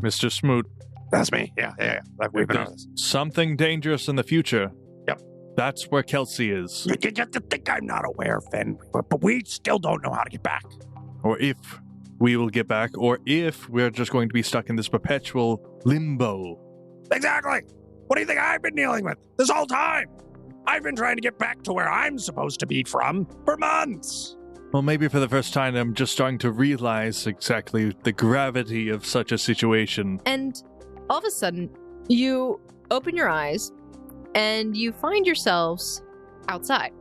Mr. Smoot. That's me. Yeah. We've been on this. Something dangerous in the future. Yep. That's where Kelsey is. You think I'm not aware, Finn, but we still don't know how to get back. Or if we will get back, or if we're just going to be stuck in this perpetual limbo. Exactly. What do you think I've been dealing with this whole time? I've been trying to get back to where I'm supposed to be from for months. Well, maybe for the first time, I'm just starting to realize exactly the gravity of such a situation. And all of a sudden, you open your eyes and you find yourselves outside.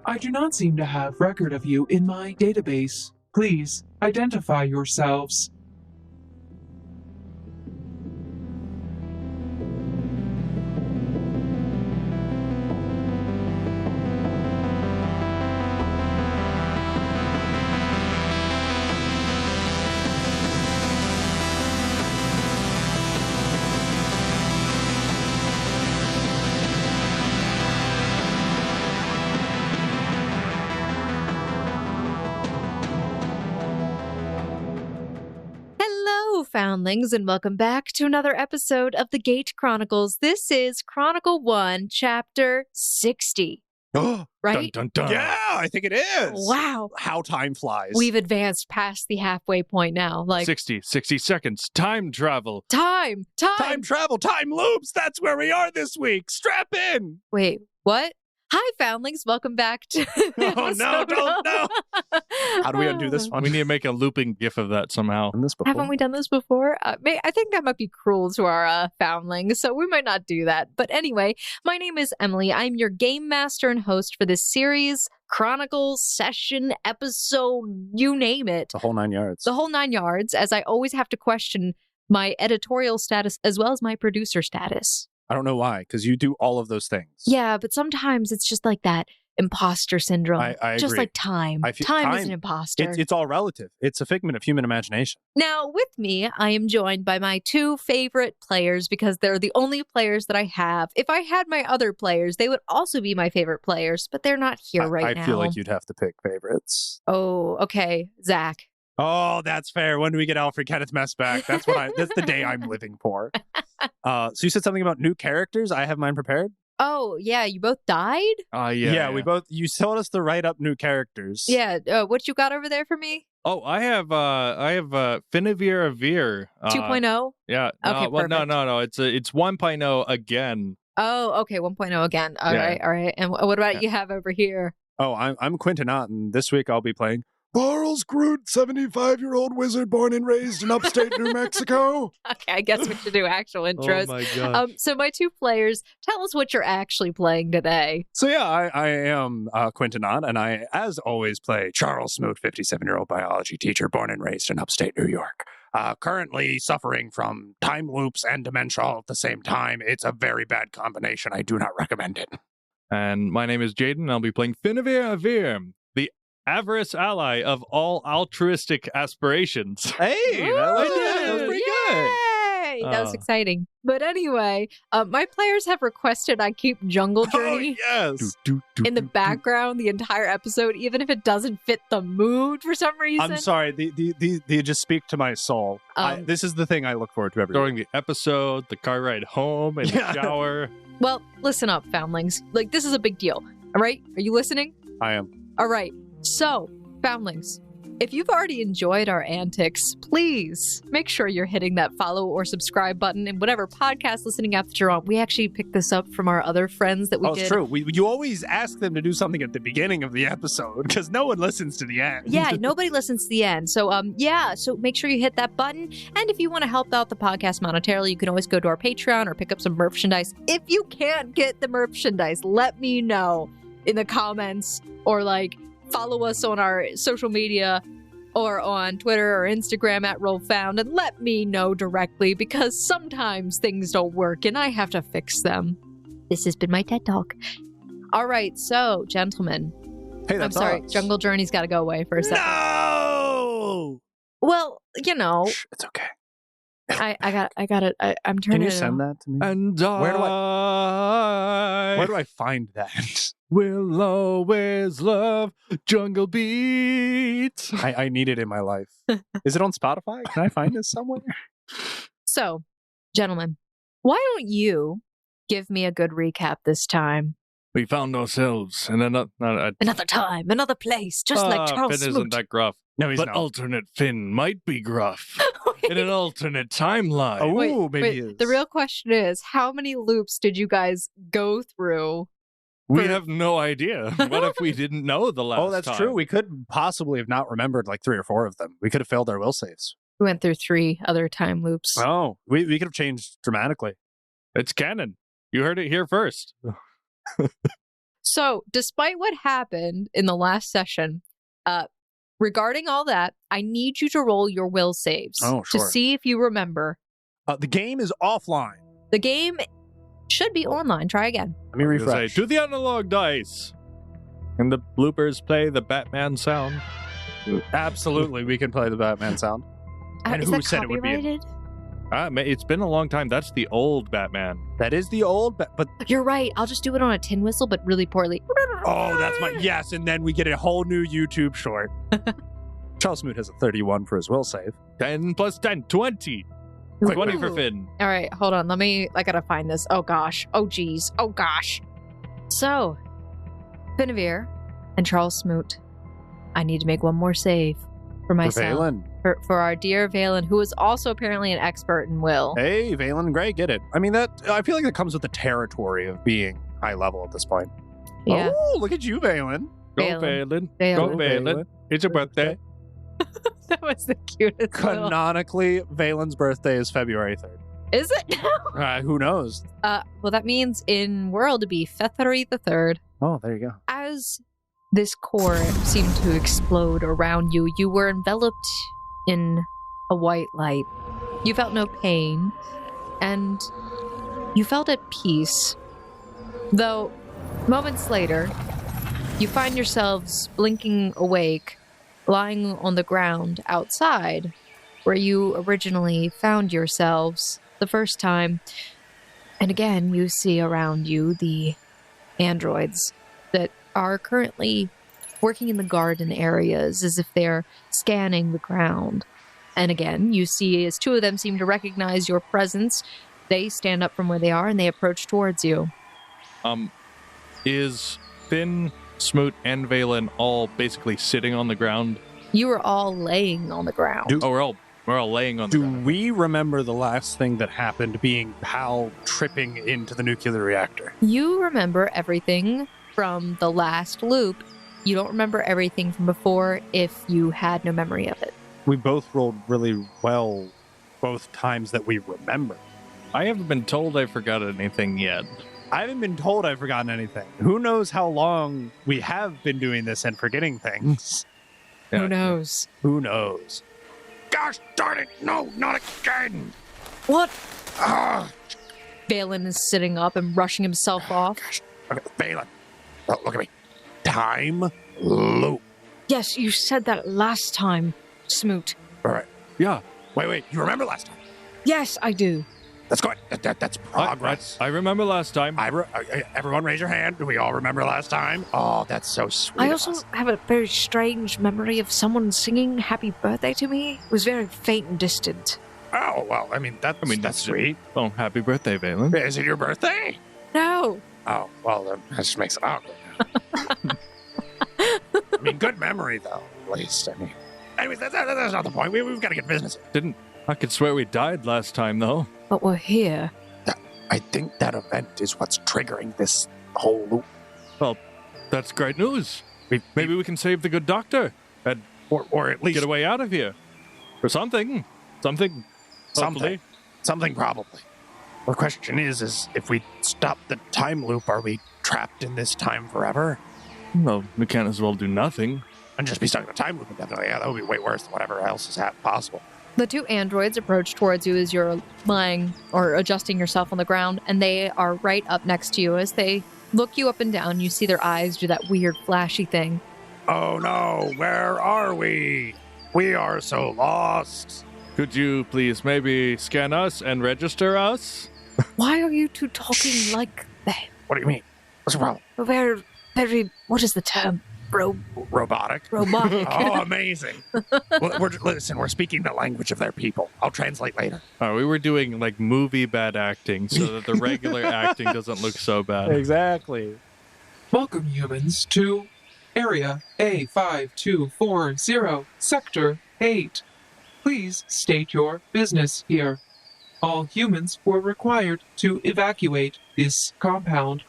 I do not seem to have record of you in my database. Please identify yourselves. Foundlings, and welcome back to another episode of the Gate Chronicles. This is Chronicle 1, Chapter 60. Oh, right? Dun, dun, dun. Yeah, I think it is. Wow. How time flies. We've advanced past the halfway point now. 60 seconds. Time travel. Time travel. Time loops. That's where we are this week. Strap in. Wait, what? Hi, Foundlings. Welcome back to Oh, no, don't, no. How do we undo this one? We need to make a looping gif of that somehow. Haven't we done this before? I think that might be cruel to our Foundlings, so we might not do that. But anyway, my name is Emily. I'm your game master and host for this series, Chronicles, session, episode, you name it. The whole 9 yards. The whole 9 yards, as I always have to question my editorial status as well as my producer status. I don't know why, because you do all of those things. Yeah, but sometimes it's just like that imposter syndrome. I just agree. like time. Time is an imposter. It's all relative. It's a figment of human imagination. Now, with me, I am joined by my two favorite players because they're the only players that I have. If I had my other players, they would also be my favorite players, but they're not here right now. I feel like you'd have to pick favorites. Oh, okay. Zach. Oh, that's fair. When do we get Alfred Kenneth Mess back? That's the day I'm living for. So you said something about new characters. I have mine prepared. Oh, yeah. You both died? Yeah. We both, you told us to write up new characters. Yeah. What you got over there for me? Oh, I have Finevere Avir. 2.0? Yeah. Okay, well, perfect. no. It's 1.0 again. Oh, okay. 1.0 again. All right. And what about you have over here? Oh, I'm Quentin Ott, and this week I'll be playing Barles Groot, 75-year-old wizard born and raised in upstate New Mexico. Okay, I guess we should do actual intros. Oh my god. So my two players, tell us what you're actually playing today. So yeah, I am Quentin Ott, and I, as always, play Charles Smoot, 57-year-old biology teacher born and raised in upstate New York. Currently suffering from time loops and dementia all at the same time. It's a very bad combination. I do not recommend it. And my name is Jaden, and I'll be playing Finevere Avir, the avarice ally of all altruistic aspirations. Hey, that was pretty good. Yay! That was exciting. But anyway, my players have requested I keep Jungle Journey yes. in the background the entire episode, even if it doesn't fit the mood for some reason. I'm sorry, they just speak to my soul. This is the thing I look forward to every During week. the episode, the car ride home, and the shower. Well, listen up, Foundlings. Like, this is a big deal. All right? Are you listening? I am. All right. So, Foundlings, if you've already enjoyed our antics, please make sure you're hitting that follow or subscribe button in whatever podcast listening app that you're on. We actually picked this up from our other friends that we did. Oh, it's true. You always ask them to do something at the beginning of the episode because no one listens to the end. Yeah, nobody listens to the end. So, so make sure you hit that button. And if you want to help out the podcast monetarily, you can always go to our Patreon or pick up some merchandise. If you can't get the merchandise, let me know in the comments or follow us on our social media or on Twitter or Instagram at RollFound and let me know directly because sometimes things don't work and I have to fix them. This has been my TED Talk. All right, so, gentlemen. Hey, that's I'm sorry, us. Jungle Journey's got to go away for a second. No! Well, you know. Shh, it's okay. I got it. I'm turning Can you it send on. that to me? And Where do I I find that? will always love Jungle Beat. I need it in my life. Is it on Spotify? Can I find this somewhere? So, gentlemen, why don't you give me a good recap this time? We found ourselves in another Time, another place, just like Charles Finn Smoot. isn't that gruff. No, he's But not. alternate Finn might be gruff in an alternate timeline. Oh, Wait, maybe he is. the real question is, how many loops did you guys go through? We have no idea. What if we didn't know the last time? Oh, that's true. We could possibly have not remembered like 3 or 4 of them. We could have failed our will saves. We went through 3 other time loops. Oh, we could have changed dramatically. It's canon. You heard it here first. So, despite what happened in the last session, regarding all that, I need you to roll your will saves Oh, to sure. see if you remember. The game is offline. The game should be online. Try again. Let me refresh. Say, to the analog dice. And the bloopers play the Batman sound. Absolutely, we can play the Batman sound. And Is who that said it would be in- copyrighted? It's been a long time. That's the old Batman. That is the old, but You're right. I'll just do it on a tin whistle, but really poorly. oh, that's my yes. And then we get a whole new YouTube short. Charles Smoot has a 31 for his will save. 10 plus 10, 20. 20 for Finn. All right, hold on. I gotta find this. Oh gosh. Oh geez. Oh gosh. So, Guinevere and Charles Smoot, I need to make one more save for myself. Valen. For our dear Valen, who is also apparently an expert in will. Hey, Valen and Gray, get it. I mean, I feel like that comes with the territory of being high level at this point. Yeah. Oh, look at you, Valen. Go Valen. Valen. Go Valen. Valen. It's your birthday. That was the cutest will. Canonically, Valen's birthday is February 3rd. Is it now? Who knows? Well, that means in world to be February the 3rd. Oh, there you go. As this core seemed to explode around you, you were enveloped in a white light. You felt no pain, and you felt at peace. Though, moments later, you find yourselves blinking awake, lying on the ground outside, where you originally found yourselves the first time. And again, you see around you the androids that are currently working in the garden areas as if they're scanning the ground. And again, you see as 2 of them seem to recognize your presence, they stand up from where they are and they approach towards you. Is Finn, Smoot, and Valen all basically sitting on the ground? You are all laying on the ground. We're all laying on the Do ground. we remember the last thing that happened being P.A.L tripping into the nuclear reactor? You remember everything from the last loop. You don't remember everything from before if you had no memory of it. We both rolled really well both times that we remember. I haven't been told I forgot anything yet. I haven't been told I've forgotten anything. Who knows how long we have been doing this and forgetting things? Who knows? Who knows? Gosh darn it! No, not again! What? Ah, Valen is sitting up and brushing himself off. gosh. Okay, Valen. Oh, look at me. Time loop. Yes, you said that last time, Smoot. All right. Yeah. Wait. You remember last time? Yes, I do. That's good. That's progress. I remember last time. Everyone raise your hand. Do we all remember last time? Oh, that's so sweet. I of also us. have a very strange memory of someone singing happy birthday to me. It was very faint and distant. Oh, well, that's sweet. Oh, happy birthday, Valen. Is it your birthday? No. Oh, well, that just makes it awkward. I mean, good memory, though, at least. I mean, anyways, that's not the point. We've got to get business. I could swear we died last time, though. But we're here. I think that event is what's triggering this whole loop. Well, that's great news. Maybe we can save the good doctor and Or at least get a way out of here. Or something. Something. Hopefully. Something probably. The question is if we stop the time loop, are we trapped in this time forever? Well, we can't as well do nothing. And just be stuck in a time loop indefinitely. Yeah, that would be way worse than whatever else is possible. The 2 androids approach towards you as you're lying or adjusting yourself on the ground, and they are right up next to you. As they look you up and down, you see their eyes do that weird flashy thing. Oh no, where are we? We are so lost. Could you please maybe scan us and register us? Why are you 2 talking like that? What do you mean? What's the problem? Very, what is the term? Robotic? robotic. Oh, amazing. We're speaking the language of their people. I'll translate later. We were doing like movie bad acting so that the regular acting doesn't look so bad. Exactly. Welcome, humans, to Area A5240, Sector 8. Please state your business here. All humans were required to evacuate this compound.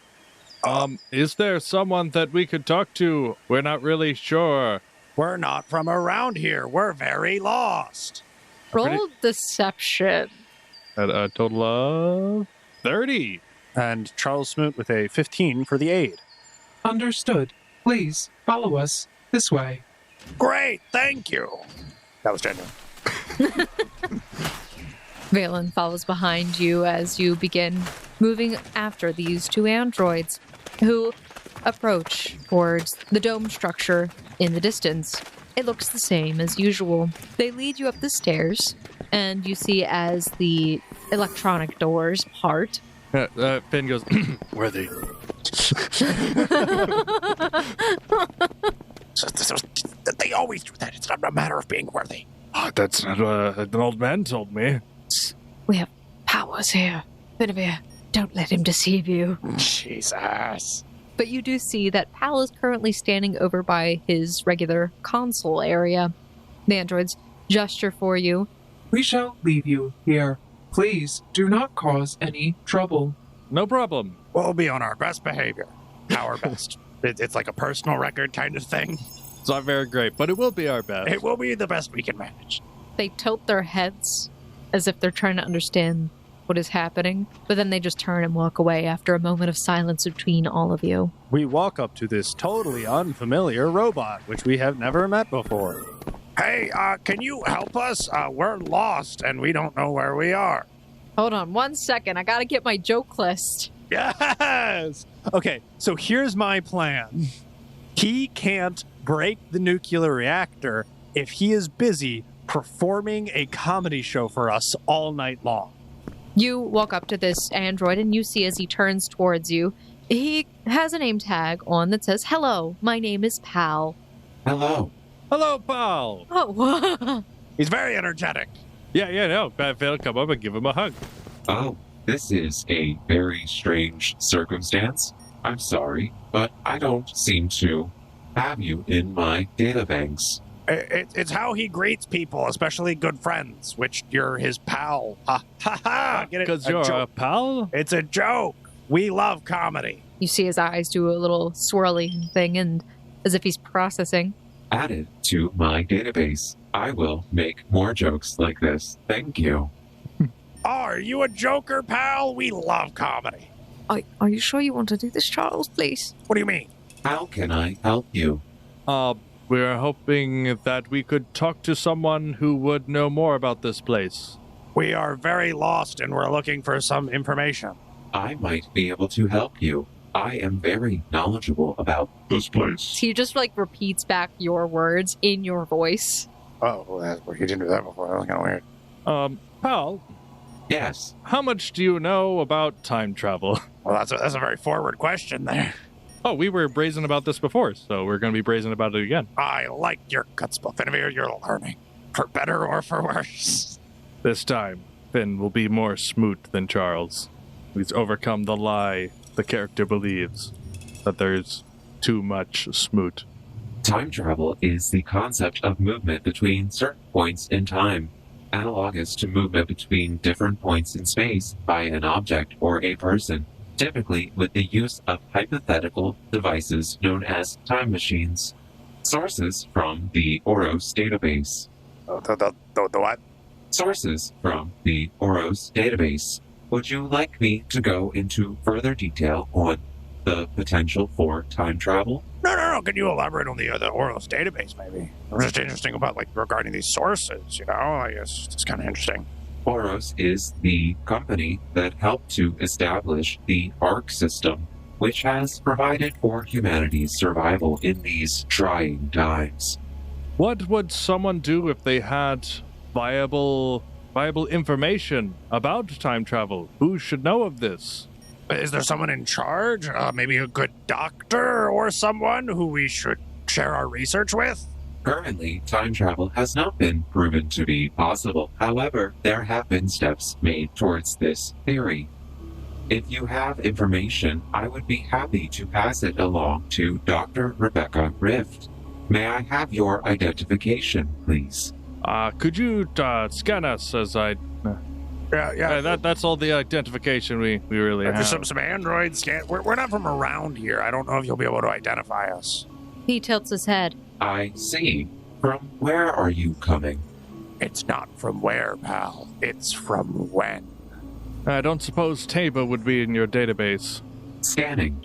Is there someone that we could talk to? We're not really sure. We're not from around here. We're very lost. Roll deception. At a total of 30. And Charles Smoot with a 15 for the aid. Understood. Please follow us this way. Great, thank you. That was genuine. Valen follows behind you as you begin moving after these two androids, who approach towards the dome structure in the distance. It looks the same as usual. They lead you up the stairs, and you see as the electronic doors part. Finn goes, worthy. They always do that. It's not a matter of being worthy. Oh, that's not what an old man told me. We have powers here. Benavir, don't let him deceive you. Jesus. But you do see that P.A.L is currently standing over by his regular console area. The androids gesture for you. We shall leave you here. Please do not cause any trouble. No problem. We'll be on our best behavior. Our best. It's like a personal record kind of thing. It's not very great, but it will be our best. It will be the best we can manage. They tilt their heads as if they're trying to understand what is happening, but then they just turn and walk away after a moment of silence between all of you. We walk up to this totally unfamiliar robot, which we have never met before. Hey, can you help us? We're lost and we don't know where we are. Hold on 1 second. I gotta get my joke list. Yes! Okay, so here's my plan. He can't break the nuclear reactor if he is busy performing a comedy show for us all night long. You walk up to this android and you see as he turns towards you, he has a name tag on that says, "Hello, my name is P.A.L." Hello. Hello, P.A.L. Oh, He's very energetic. Yeah, no. Phil, come up and give him a hug. Oh, this is a very strange circumstance. I'm sorry, but I don't seem to have you in my databanks. It's how he greets people, especially good friends, which you're his pal. Ha ha ha! Get it? Because you're a pal? It's a joke. We love comedy. you see his eyes do a little swirly thing, and as if he's processing. Added to my database. I will make more jokes like this. Thank you. Oh, are you a joker, pal? We love comedy. Are you sure you want to do this, Charles, please? What do you mean? How can I help you? We're hoping that we could talk to someone who would know more about this place. We are very lost and we're looking for some information. I might be able to help you. I am very knowledgeable about this place. He just repeats back your words in your voice. Oh, well, he didn't do that before. That was kind of weird. P.A.L, Yes. how much do you know about time travel? Well, that's a very forward question there. Oh, we were brazen about this before, so we're going to be brazen about it again. I like your chutzpah, Finavir. You're learning. For better or for worse. This time, Finn will be more Smoot than Charles. He's overcome the lie the character believes, that there's too much Smoot. Time travel is the concept of movement between certain points in time, analogous to movement between different points in space by an object or a person, typically with the use of hypothetical devices known as time machines. Sources from the Oros database. The what? Sources from the Oros database. Would you like me to go into further detail on the potential for time travel? No. Can you elaborate on the Oros database, maybe? It was just interesting about, regarding these sources, I guess it's kind of interesting. Oros is the company that helped to establish the ARC system, which has provided for humanity's survival in these trying times. What would someone do if they had viable information about time travel? Who should know of this? Is there someone in charge? Maybe a good doctor or someone who we should share our research with? Currently, time travel has not been proven to be possible. However, there have been steps made towards this theory. If you have information, I would be happy to pass it along to Dr. Rebecca Rift. May I have your identification, please? Could you scan us as I... Yeah. that's all the identification we really have. Some androids can't... We're not from around here. I don't know if you'll be able to identify us. He tilts his head. I see. From where are you coming? It's not from where, pal. It's from when. I don't suppose Taba would be in your database. Scanning.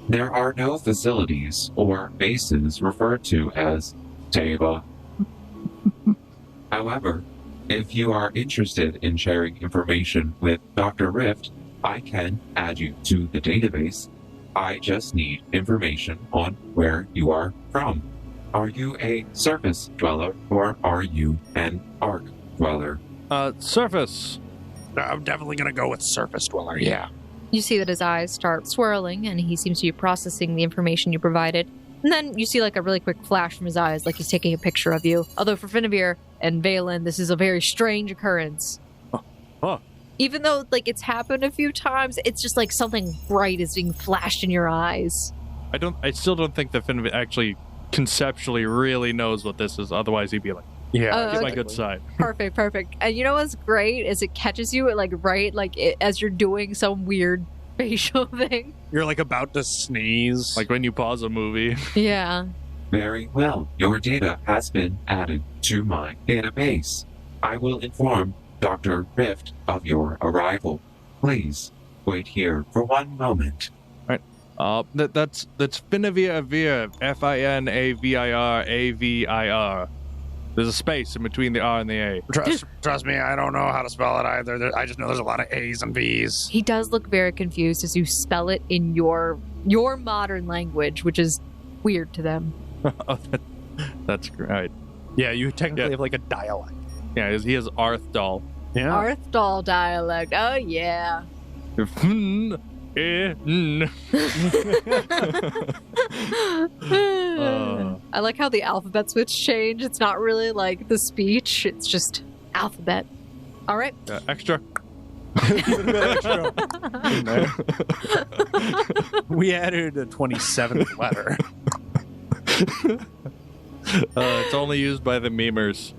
There are no facilities or bases referred to as Taba. However, if you are interested in sharing information with Dr. Rift, I can add you to the database. I just need information on where you are from. Are you a surface dweller or are you an arc dweller? Surface. I'm definitely going to go with surface dweller, yeah. You see that his eyes start swirling, and he seems to be processing the information you provided. And then you see like a really quick flash from his eyes, like he's taking a picture of you. Although for Finavir and Valen, this is a very strange occurrence. Huh. Even though like it's happened a few times, it's just like something bright is being flashed in your eyes. I still don't think that Finavir actually conceptually really knows what this is. Otherwise, he'd be like, Yeah. get my good side. Perfect. And you know what's great is it catches you at like right like as you're doing some weird facial thing. You're like about to sneeze. Like when you pause a movie. Yeah. Very well. Your data has been added to my database. I will inform Dr. Rift of your arrival. Please wait here for one moment. That's Finavir Avir, Finavir Avir. There's a space in between the R and the A. Trust me, I don't know how to spell it either. I just know there's a lot of A's and V's. He does look very confused as you spell it in your modern language, which is weird to them. That's great. Yeah, you technically have like a dialect. Yeah, he has Arthdal. Yeah. Arthdal dialect. Oh yeah. I like how the alphabet switch change. It's not really like the speech, it's just alphabet. All right. Extra. We added a 27th letter. It's only used by the memers.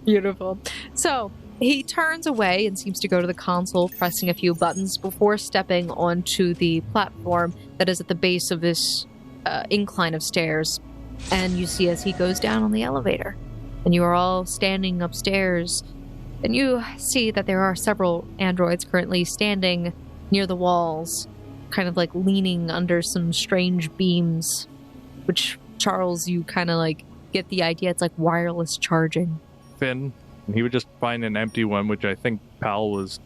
Beautiful. So he turns away and seems to go to the console, pressing a few buttons before stepping onto the platform that is at the base of this incline of stairs. And you see as he goes down on the elevator. And you are all standing upstairs. And you see that there are several androids currently standing near the walls, kind of like leaning under some strange beams, which, Charles, you kind of like get the idea it's like wireless charging. Finn, he would just find an empty one, which I think P.A.L was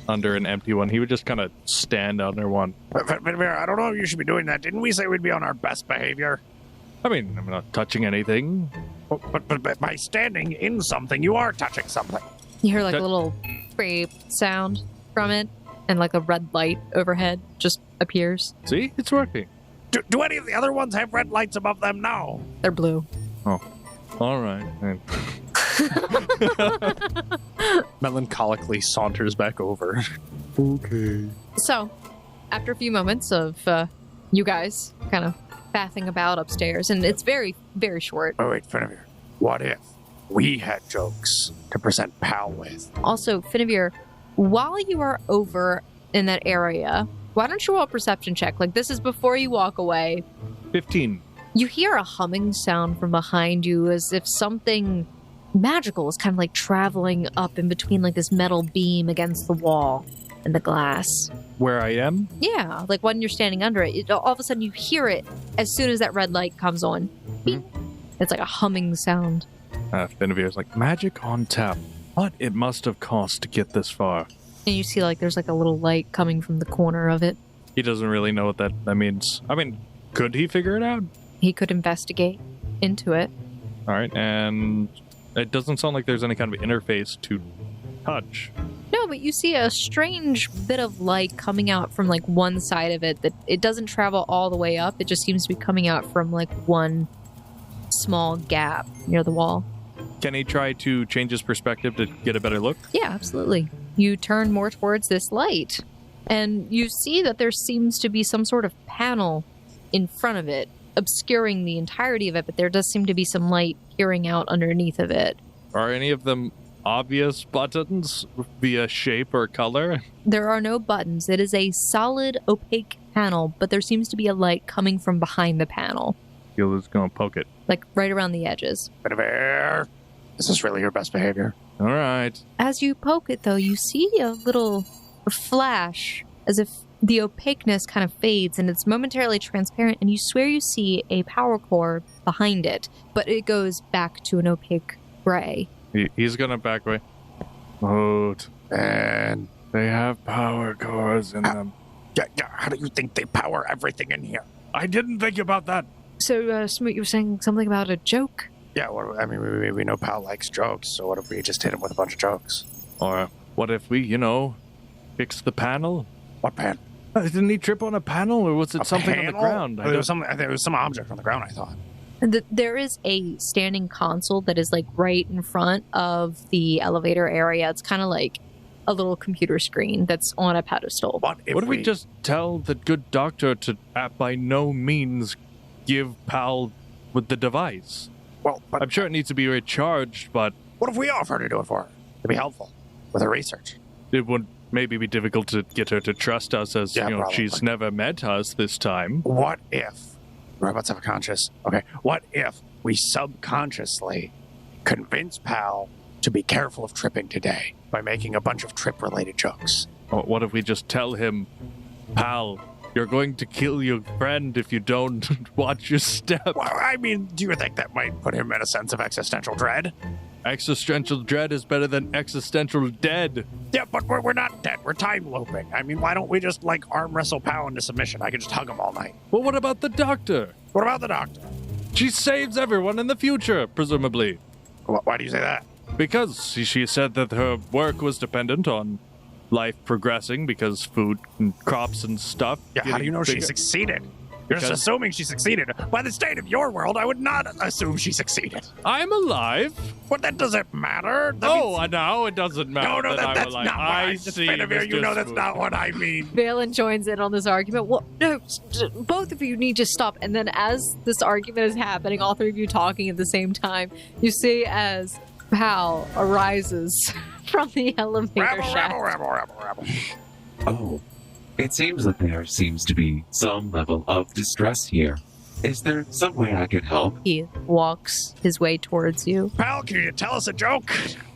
under an empty one. He would just kind of stand under one. I don't know if you should be doing that. Didn't we say we'd be on our best behavior? I mean, I'm not touching anything. But by standing in something, you are touching something. You hear like a little beep sound from it, and like a red light overhead just appears. See? It's working. Do any of the other ones have red lights above them? No. They're blue. Oh. All right. Melancholically saunters back over. Okay. So, after a few moments of you guys kind of faffing about upstairs, and it's very, very short. Oh, wait, Finavir. What if we had jokes to present P.A.L with? Also, Finavir, while you are over in that area, why don't you roll a perception check? Like, this is before you walk away. 15. You hear a humming sound from behind you as if something magical is kind of like traveling up in between like this metal beam against the wall and the glass. Where I am? Yeah, like when you're standing under it, all of a sudden you hear it as soon as that red light comes on. Bing. It's like a humming sound. Finavir's like, magic on tap. What it must have cost to get this far. And you see like there's like a little light coming from the corner of it. He doesn't really know what that means. I mean, could he figure it out? He could investigate into it. All right, and it doesn't sound like there's any kind of interface to touch. No, but you see a strange bit of light coming out from like one side of it that it doesn't travel all the way up. It just seems to be coming out from like one small gap near the wall. Can he try to change his perspective to get a better look? Yeah, absolutely. You turn more towards this light, and you see that there seems to be some sort of panel in front of it, obscuring the entirety of it, but there does seem to be some light peering out underneath of it. Are any of them obvious buttons via shape or color? There are no buttons. It is a solid, opaque panel, but there seems to be a light coming from behind the panel. Gilda's gonna poke it. Like right around the edges. Bit of air. Is this really your best behavior? All right. As you poke it, though, you see a little flash, as if the opaqueness kind of fades and it's momentarily transparent, and you swear you see a power core behind it, but it goes back to an opaque gray. He's gonna back away. Oh, And they have power cores in them. yeah, how do you think they power everything in here? I didn't think about that. So, Smoot, you were saying something about a joke? Yeah, well, I mean, we know P.A.L likes jokes, so what if we just hit him with a bunch of jokes? Or what if we, fix the panel? What panel? Didn't he trip on a panel, or was it A something on the panel? ground? There was some, I think it was some object on the ground, I thought. There is a standing console that is like right in front of the elevator area. It's kind of like a little computer screen that's on a pedestal. What if What if we just tell the good doctor to by no means give P.A.L with the device? Well, but I'm sure it needs to be recharged, but what if we offer to do it for her? It'd be helpful with her research. it would maybe be difficult to get her to trust us as, Yeah, probably. she's never met us this time. What if robots have a conscious? Okay, what if we subconsciously convince P.A.L to be careful of tripping today by making a bunch of trip-related jokes? Or what if we just tell him, P.A.L, you're going to kill your friend if you don't watch your step. Well, I mean, do you think that might put him in a sense of existential dread? Existential dread is better than existential dead. Yeah, but we're not dead. We're time looping. I mean, why don't we just, arm wrestle P.A.L into submission? I could just hug him all night. Well, what about the doctor? What about the doctor? She saves everyone in the future, presumably. Why do you say that? Because she said that her work was dependent on life progressing because food and crops and stuff. Yeah, how do getting you know she bigger. succeeded? You're just Because- assuming she succeeded. By the state of your world, I would not assume she succeeded. I'm alive. But that doesn't matter. That means- Now it doesn't matter. no, that I'm that's alive. not what I just see, made of you. You Mr. know that's Smooth. not what I mean. Valen joins in on this argument. Well, no, both of you need to stop. And then as this argument is happening, all three of you talking at the same time, you see as P.A.L arises from the elevator Rabble, shaft. rabble. Oh, it seems that there seems to be some level of distress here. Is there some way I could help? He walks his way towards you. P.A.L, can you tell us a joke?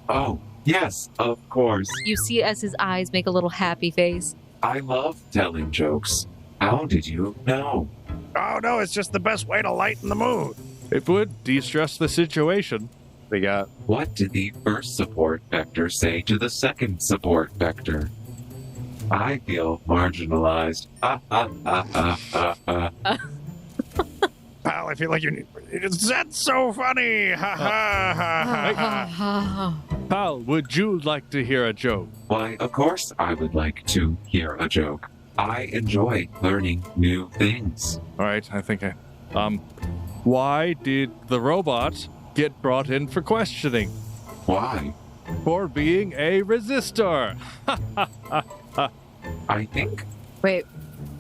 Oh, yes, of course. You see as his eyes make a little happy face. I love telling jokes. How did you know? Oh, no, it's just the best way to lighten the mood. It would de-stress the situation. We got... What did the first support vector say to the second support vector? I feel marginalized. P.A.L, I feel like you need... That's so funny! Ha ha ha. P.A.L, would you like to hear a joke? Why, of course I would like to hear a joke. I enjoy learning new things. All right, I think why did the robot get brought in for questioning? Why? For being a resistor. I think Wait,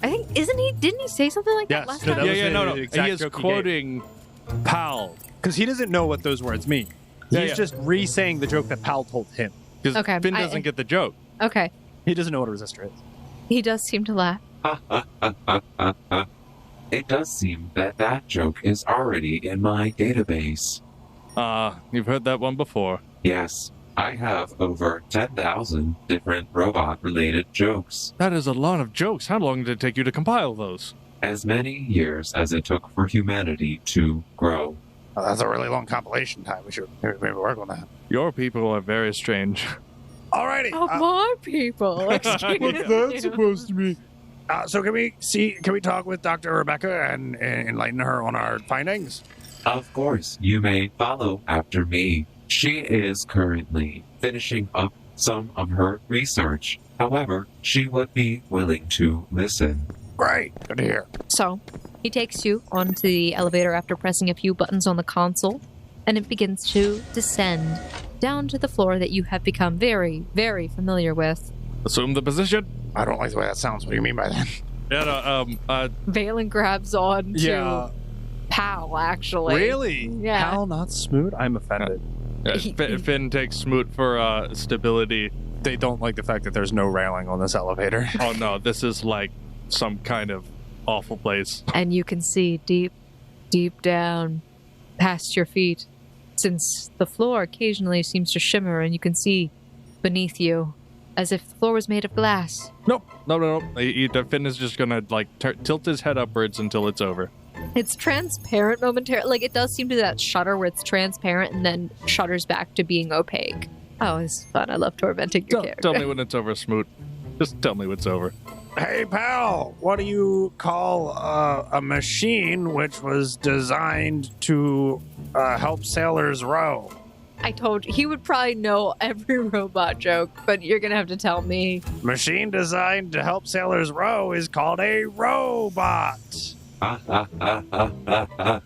I think, didn't he say something like that Yes, last no, time? that was the He exact is joke he quoting P.A.L. Because he doesn't know what those words mean. Yeah, He's yeah. just re-saying the joke that P.A.L told him. Because Okay, Finn I- doesn't get the joke. Okay, He doesn't know what a resistor is. he does seem to laugh. it does seem that that joke is already in my database. You've heard that one before. Yes, I have over 10,000 different robot-related jokes. That is a lot of jokes. How long did it take you to compile those? As many years as it took for humanity to grow. Oh, that's a really long compilation time. We should maybe work on that. Your people are very strange. Alrighty. More people. Excuse you. supposed to be? So can we talk with Dr. Rebecca and enlighten her on our findings? Of course, you may follow after me. She is currently finishing up some of her research. However, she would be willing to listen. Great. Good to hear. So, He takes you onto the elevator after pressing a few buttons on the console, and it begins to descend down to the floor that you have become very, very familiar with. Assume the position. I don't like the way that sounds. What do you mean by that? Yeah, Valen grabs on to Yeah. P.A.L, actually. Really? Yeah. P.A.L, not Smoot? I'm offended. Finn takes Smoot for stability. They don't like the fact that there's no railing on this elevator. Oh no, this is like some kind of awful place. And you can see deep, deep down past your feet, since the floor occasionally seems to shimmer and you can see beneath you as if the floor was made of glass. Nope. No. Finn is just gonna like tilt his head upwards until it's over. It's transparent momentarily. Like, it does seem to do that shutter where it's transparent and then shutters back to being opaque. Oh, it's fun. I love tormenting your character. Tell me when it's over, Smoot. Just tell me when it's over. Hey, pal, what do you call a machine which was designed to help sailors row? I told you. He would probably know every robot joke, but you're going to have to tell me. Machine designed to help sailors row is called a robot. That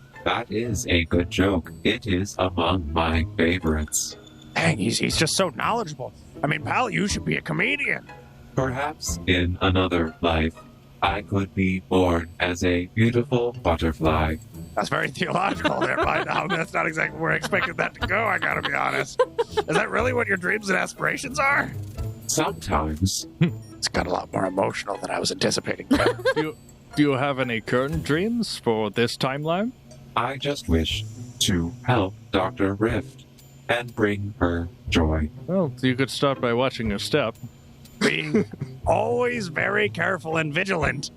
is a good joke. It is among my favorites. Dang, he's just so knowledgeable. I mean, pal, you should be a comedian. Perhaps in another life, I could be born as a beautiful butterfly. That's very theological there, by now. That's not exactly where I expected that to go, I gotta be honest. Is that really what your dreams and aspirations are? Sometimes. It's got a lot more emotional than I was anticipating. Do you have any current dreams for this timeline? I just wish to help Dr. Rift and bring her joy. Well, you could start by watching your step. Being always very careful and vigilant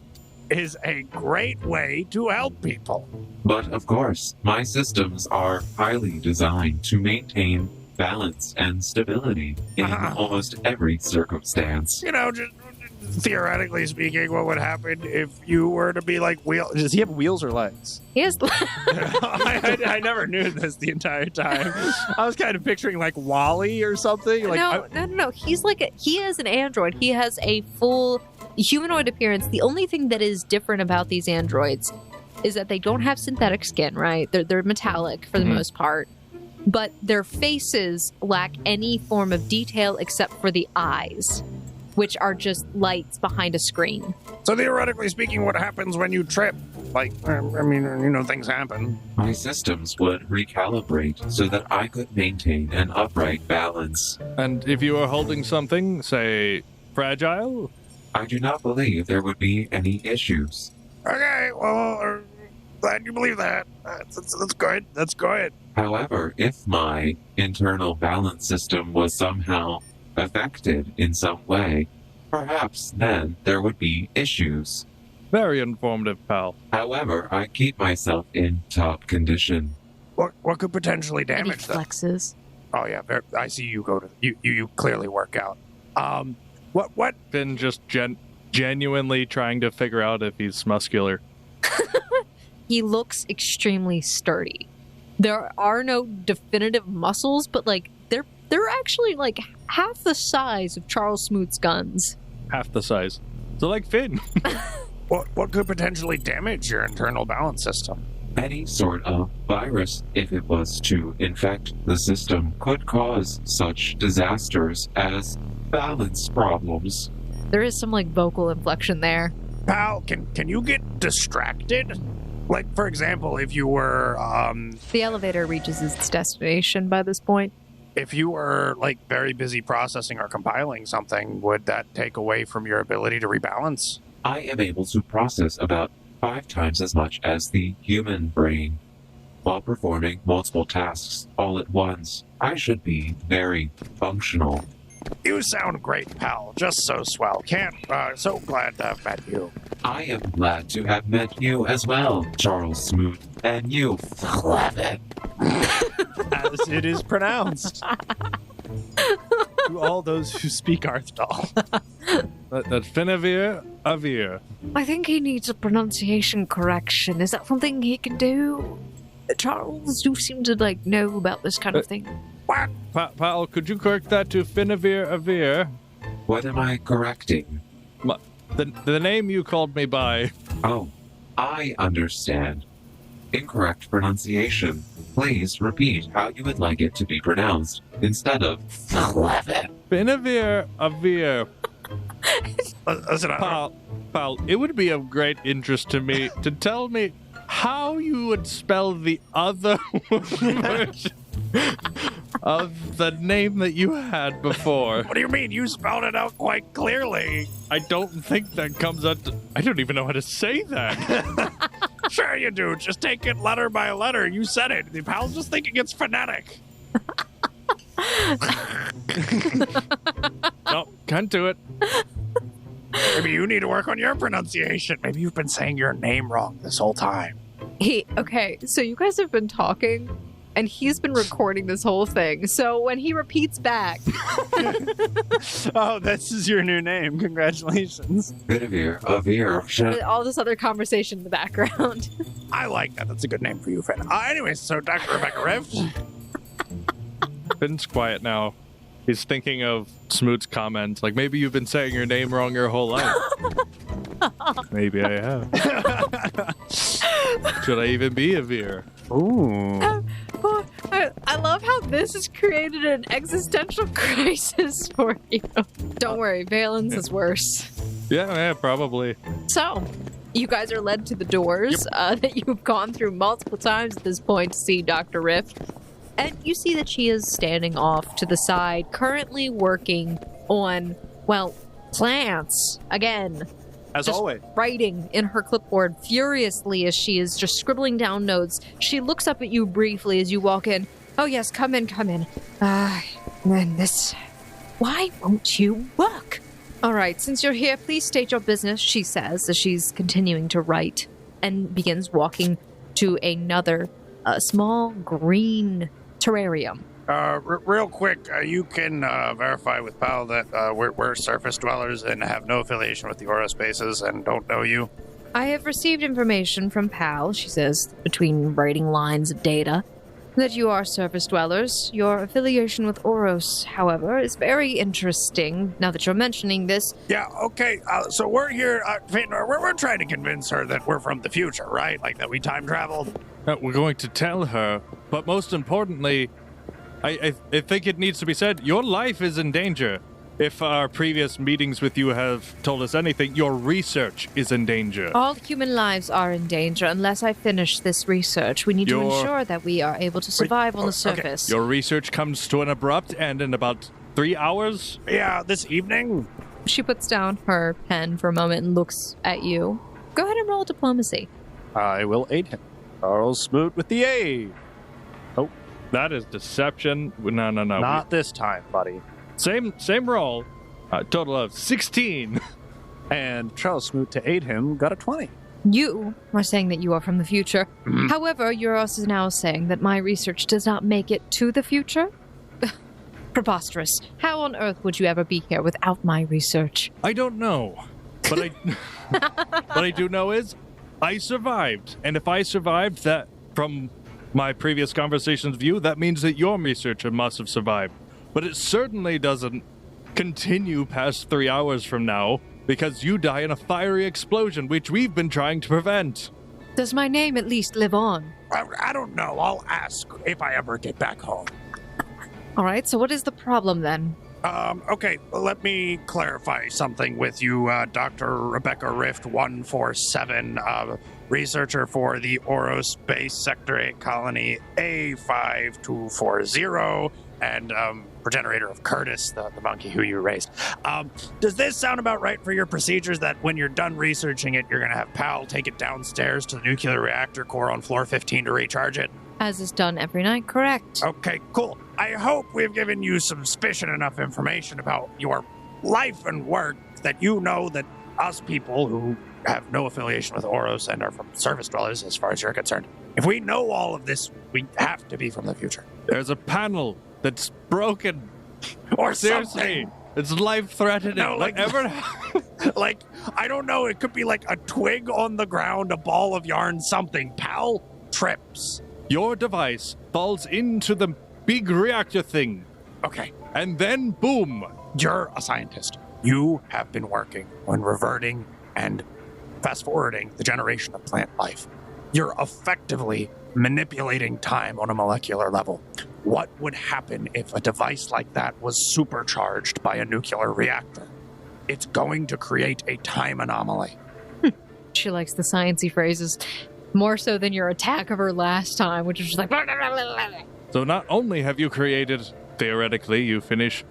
is a great way to help people. But of course, my systems are highly designed to maintain balance and stability in almost every circumstance. You know, just theoretically speaking, what would happen if you were to be like wheel? Does he have wheels or legs? He has... I never knew this the entire time. I was kind of picturing like Wall-E or something. Like, No. He's he is an android. He has a full humanoid appearance. The only thing that is different about these androids is that they don't have synthetic skin, right? They're metallic for the most part. But their faces lack any form of detail except for the eyes, which are just lights behind a screen. So theoretically speaking, what happens when you trip? Like, I mean, you know, things happen. My systems would recalibrate so that I could maintain an upright balance. And if you are holding something, say, fragile? I do not believe there would be any issues. Okay, well, glad you believe that. That's good. That's good. However, if my internal balance system was somehow affected in some way, perhaps then there would be issues. Very informative, pal. However, I keep myself in top condition. What could potentially And he damage them? flexes. Oh yeah, I see you go to you clearly work out. What? Finn just genuinely trying to figure out if he's muscular. He looks extremely sturdy. There are no definitive muscles, but like they're actually like half the size of Charles Smoot's guns. Half the size. So like Finn. What could potentially damage your internal balance system? Any sort of virus, if it was to infect the system, could cause such disasters as balance problems. There is some like vocal inflection there. Pal, can you get distracted? Like, for example, if you were The elevator reaches its destination by this point. if you were like very busy processing or compiling something, would that take away from your ability to rebalance? I am able to process about 5 times as much as the human brain. While performing multiple tasks all at once, I should be very functional. You sound great, pal. Just so swell. So glad to have met you. I am glad to have met you as well, Charles Smoot, and you love it. As it is pronounced. To all those who speak Arthdal. That's Finavir Avir. I think he needs a pronunciation correction. Is that something he can do? Charles, you seem to know about this kind of thing. What? Pal, could you correct that to Finavir Avir? What am I correcting? The name you called me by. Oh, I understand. Incorrect pronunciation. Please repeat how you would like it to be pronounced, instead of 11. Benavir, Avir. Listen, Pal, it would be of great interest to me to tell me how you would spell the other version of the name that you had before. what do you mean? You spelled it out quite clearly. I don't think that comes out to... I don't even know how to say that. Sure you do. Just take it letter by letter. You said it. The P.A.L's just thinking it's phonetic. No, can't do it. Maybe you need to work on your pronunciation. Maybe you've been saying your name wrong this whole time. Okay, so you guys have been talking, and he's been recording this whole thing. So when he repeats back, Oh, this is your new name. Congratulations. Benavir, Avir, all this other conversation in the background. I like that. That's a good name for you, friend. Anyways, so Dr. Rebecca Rift. Finn's quiet now. He's thinking of Smoot's comments, like, maybe you've been saying your name wrong your whole life. Maybe I have. Should I even be a Veer? Ooh. I love how this has created an existential crisis for you. Don't worry, Valens is worse. Yeah, probably. So, you guys are led to the doors that you've gone through multiple times at this point to see Dr. Rift. And you see that she is standing off to the side, currently working on, well, plants. Again, As just always. writing in her clipboard furiously as she is just scribbling down notes. She looks up at you briefly as you walk in. Oh, yes, come in, come in. And this... Why won't you work? All right, since you're here, please state your business, she says, as she's continuing to write and begins walking to another small green terrarium. Real quick, you can verify with P.A.L that we're surface dwellers and have no affiliation with the Aura spaces and don't know you. I have received information from P.A.L, she says, between writing lines of data, that you are surface dwellers. Your affiliation with Oros, however, is very interesting, now that you're mentioning this. Yeah, okay, so we're here, we're trying to convince her that we're from the future, right? Like that we time traveled. We're going to tell her, but most importantly, I think it needs to be said, your life is in danger. If our previous meetings with you have told us anything, your research is in danger. All human lives are in danger unless I finish this research. We need to ensure that we are able to survive on the surface. Your research comes to an abrupt end in about 3 hours? Yeah, this evening? She puts down her pen for a moment and looks at you. Go ahead and roll diplomacy. I will aid him. Charles Smoot with the aid. That is deception. No. Not this time, buddy. Same roll. Total of 16. And Charles Smoot to aid him got a 20. You are saying that you are from the future. However, you're also now saying that my research does not make it to the future? Preposterous. How on earth would you ever be here without my research? I don't know. But what I do know is I survived. And if I survived, that from my previous conversation's view, that means that your researcher must have survived. But it certainly doesn't continue past 3 hours from now, because you die in a fiery explosion, which we've been trying to prevent. Does my name at least live on? I don't know. I'll ask if I ever get back home. All right, so what is the problem then? Okay, let me clarify something with you, Dr. Rebecca Rift 147, researcher for the Oros Space Sector 8 Colony A5240, and progenitor of Curtis, the monkey who you raised. Does this sound about right for your procedures, that when you're done researching it, you're going to have P.A.L take it downstairs to the nuclear reactor core on floor 15 to recharge it? As is done every night, correct. Okay, cool. I hope we've given you sufficient enough information about your life and work that you know that us people who have no affiliation with Oros and are from surface dwellers, as far as you're concerned, if we know all of this, we have to be from the future. There's a panel that's broken. Or Seriously, something. it's life-threatening. No, like, like, I don't know, it could be like a twig on the ground, a ball of yarn, something. P.A.L trips. Your device falls into the big reactor thing. Okay. And then, boom. You're a scientist. You have been working on reverting and fast-forwarding the generation of plant life. You're effectively manipulating time on a molecular level. What would happen if a device like that was supercharged by a nuclear reactor? It's going to create a time anomaly. She likes the sciencey phrases more so than your attack of her last time, which was just like... So not only have you created, theoretically, you finish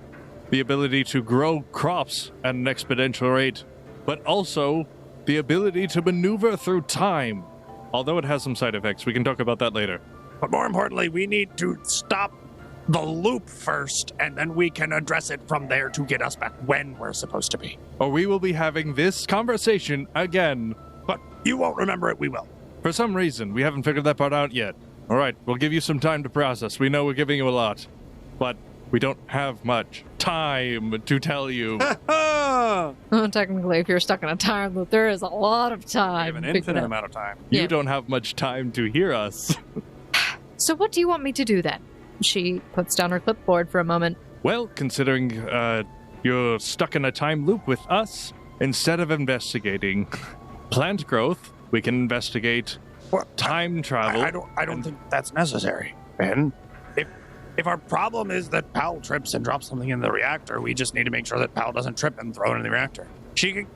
the ability to grow crops at an exponential rate, but also the ability to maneuver through time. Although it has some side effects. We can talk about that later. But more importantly, we need to stop the loop first, and then we can address it from there to get us back when we're supposed to be. Or we will be having this conversation again. But you won't remember it, we will. For some reason, we haven't figured that part out yet. All right, we'll give you some time to process. We know we're giving you a lot, but we don't have much time to tell you. Oh, technically, if you're stuck in a time loop, there is a lot of We time. have an infinite amount of time. You Yeah. don't have much time to hear us. So what do you want me to do then? She puts down her clipboard for a moment. Well, considering you're stuck in a time loop with us, instead of investigating plant growth, we can investigate What? time travel. I don't think that's necessary, Ben. If our problem is that P.A.L trips and drops something in the reactor, we just need to make sure that P.A.L doesn't trip and throw it in the reactor.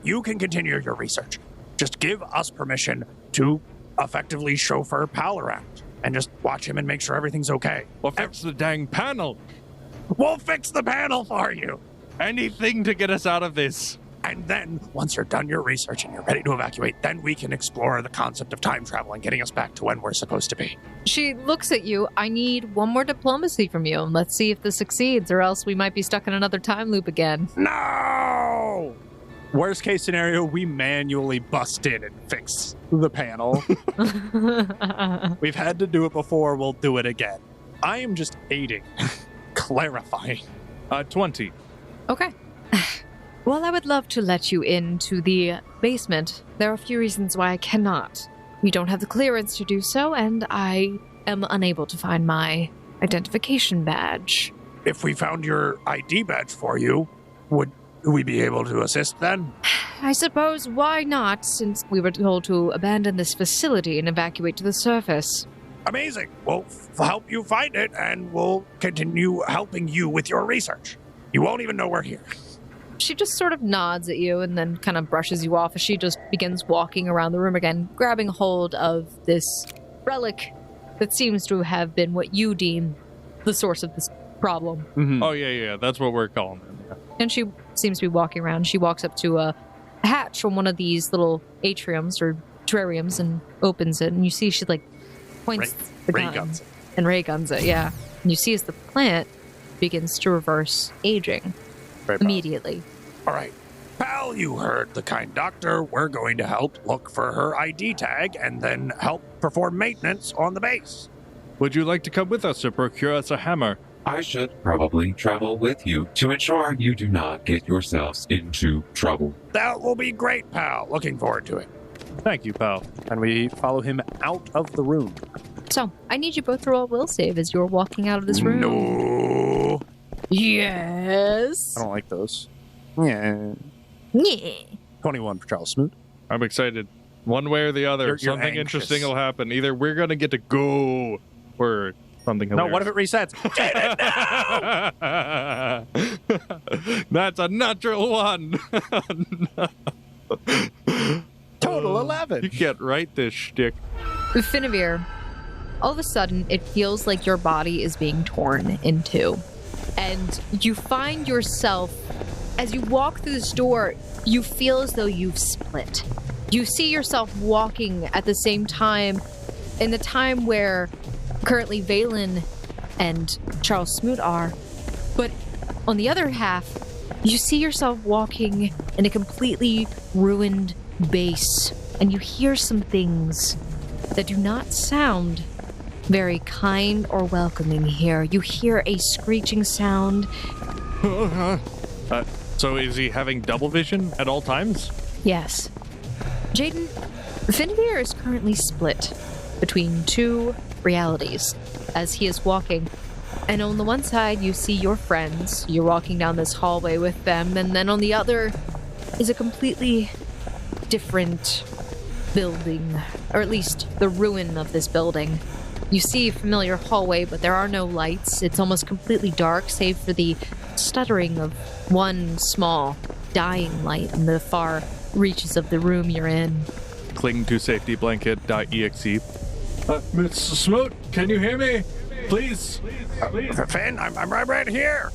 You can continue your research. Just give us permission to effectively chauffeur P.A.L around and just watch him and make sure everything's okay. Well, fix the dang panel. We'll fix the panel for you. Anything to get us out of this. And then, once you're done your research and you're ready to evacuate, then we can explore the concept of time travel and getting us back to when we're supposed to be. She looks at you. I need one more diplomacy from you, and let's see if this succeeds, or else we might be stuck in another time loop again. No! Worst case scenario, we manually bust in and fix the panel. We've had to do it before, we'll do it again. I am just aiding, clarifying. 20. Okay. Well, I would love to let you into the basement. There are a few reasons why I cannot. We don't have the clearance to do so, and I am unable to find my identification badge. If we found your ID badge for you, would we be able to assist then? I suppose why not, since we were told to abandon this facility and evacuate to the surface. Amazing. We'll help you find it, and we'll continue helping you with your research. You won't even know we're here. She just sort of nods at you and then kind of brushes you off as she just begins walking around the room again, grabbing hold of this relic that seems to have been what you deem the source of this problem. Mm-hmm. Oh, yeah, that's what we're calling it. And she seems to be walking around. She walks up to a hatch from one of these little atriums or terrariums and opens it. And you see she like points the gun Ray guns it. and ray guns it, yeah. And you see as the plant begins to reverse aging immediately. All right. P.A.L, you heard the kind doctor. We're going to help look for her ID tag and then help perform maintenance on the base. Would you like to come with us or procure us a hammer? I should probably travel with you to ensure you do not get yourselves into trouble. That will be great, P.A.L. Looking forward to it. Thank you, pal. And we follow him out of the room. So, I need you both to roll a will save as you're walking out of this room. No. Yes. I don't like those. Yeah. Yeah. 21 for Charles Smoot. I'm excited. One way or the other, You're something anxious. interesting will happen. Either we're going to get to go or something No, hilarious. what if it resets? That's a natural one. Total 11. You can't write this shtick. Finavir, all of a sudden, it feels like your body is being torn in two. And you find yourself, as you walk through this door, you feel as though you've split. You see yourself walking at the same time, in the time where currently Valen and Charles Smoot are. But on the other half, you see yourself walking in a completely ruined base. And you hear some things that do not sound very kind or welcoming here. You hear a screeching sound. So is he having double vision at all times? Yes. Jaden, Finavir is currently split between two realities as he is walking. And on the one side, you see your friends. You're walking down this hallway with them. And then on the other is a completely different building, or at least the ruin of this building. You see a familiar hallway, but there are no lights. It's almost completely dark, save for the stuttering of one small, dying light in the far reaches of the room you're in. Cling to safety blanket.exe. Mr. Smoot, can you hear me? Please. Finn, I'm right here.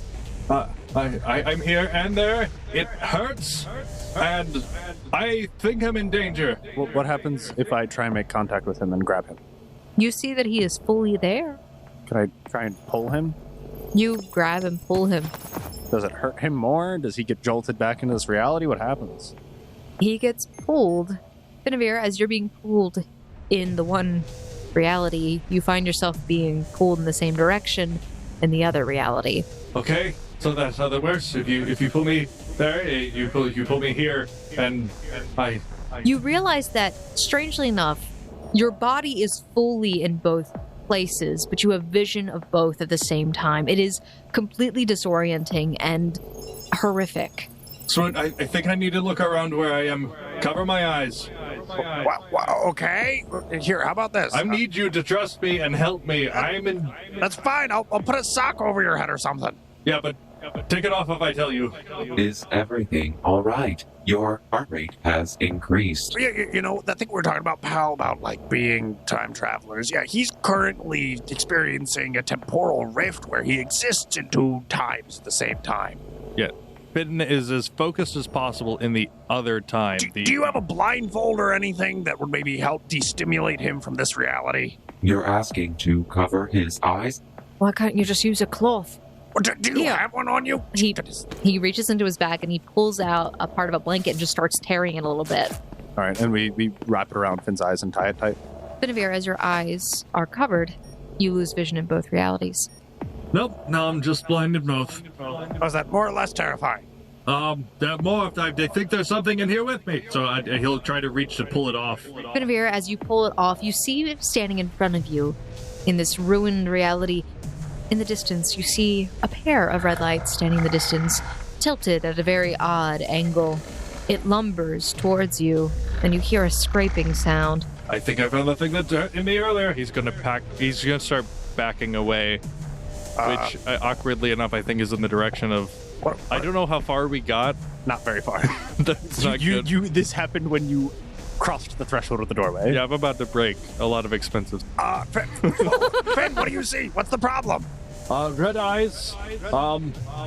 I'm here and there. It hurts, and I think I'm in danger. What happens if I try and make contact with him and grab him? You see that he is fully there. Can I try and pull him? You grab and pull him. Does it hurt him more? Does he get jolted back into this reality? What happens? He gets pulled. Finavir, as you're being pulled in the one reality, you find yourself being pulled in the same direction in the other reality. Okay, so that's how that works. If you pull me there, you pull me here, and I. You realize that, strangely enough, your body is fully in both places, but you have vision of both at the same time. It is completely disorienting and horrific. So I think I need to look around where I am. Cover my eyes. Okay. Here, how about this? I need you to trust me and help me. I'm in. That's fine. I'll put a sock over your head or something. Yeah, but take it off if I tell you. Is everything all right? Your heart rate has increased. You know, that thing we were talking about, P.A.L, about, like, being time travelers. Yeah, he's currently experiencing a temporal rift where he exists in two times at the same time. Yeah. Finn is as focused as possible in the other time. Do you have a blindfold or anything that would maybe help destimulate him from this reality? You're asking to cover his eyes? Why can't you just use a cloth? Do you have one on you? He reaches into his bag and he pulls out a part of a blanket and just starts tearing it a little bit. All right, and we wrap it around Finn's eyes and tie it tight. Finavir, as your eyes are covered, you lose vision in both realities. Nope, no, I'm just blind in both. Was that more or less terrifying? That more, they think there's something in here with me. So he'll try to reach to pull it off. Finavir, as you pull it off, you see him standing in front of you in this ruined reality. In the distance, you see a pair of red lights standing in the distance, tilted at a very odd angle. It lumbers towards you, and you hear a scraping sound. I think I found the thing that hurt me earlier. He's gonna start backing away, which awkwardly enough I think is in the direction of. What? I don't know how far we got. Not very far. That's not good. This happened when you crossed the threshold of the doorway. Yeah, I'm about to break a lot of expenses. Finn, what do you see? What's the problem? Red eyes.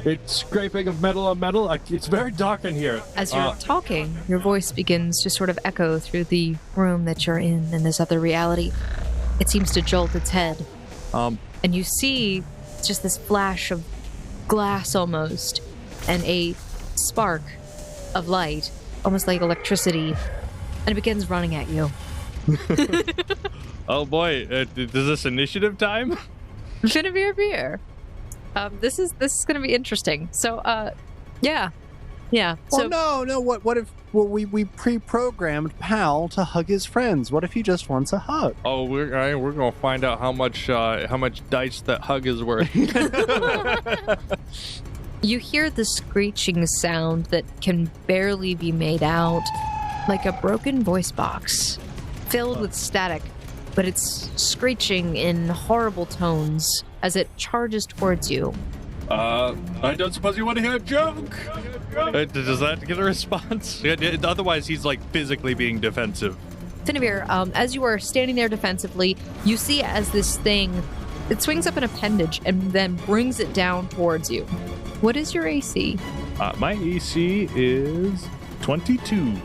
It's scraping of metal on metal. It's very dark in here. As you're talking, your voice begins to sort of echo through the room that you're in this other reality. It seems to jolt its head. And you see just this flash of glass almost, and a spark of light, almost like electricity, and it begins running at you. Oh boy, is this initiative time? Finavir Beer. This is going to be interesting. So, yeah. So, no. What if we pre-programmed P.A.L to hug his friends? What if he just wants a hug? Oh, we're gonna find out how much dice that hug is worth. You hear the screeching sound that can barely be made out, like a broken voice box, filled with static, but it's screeching in horrible tones as it charges towards you. I don't suppose you want to hear a joke? Does that get a response? Otherwise, he's like physically being defensive. Finavir, as you are standing there defensively, you see as this thing, it swings up an appendage and then brings it down towards you. What is your AC? My AC is 22.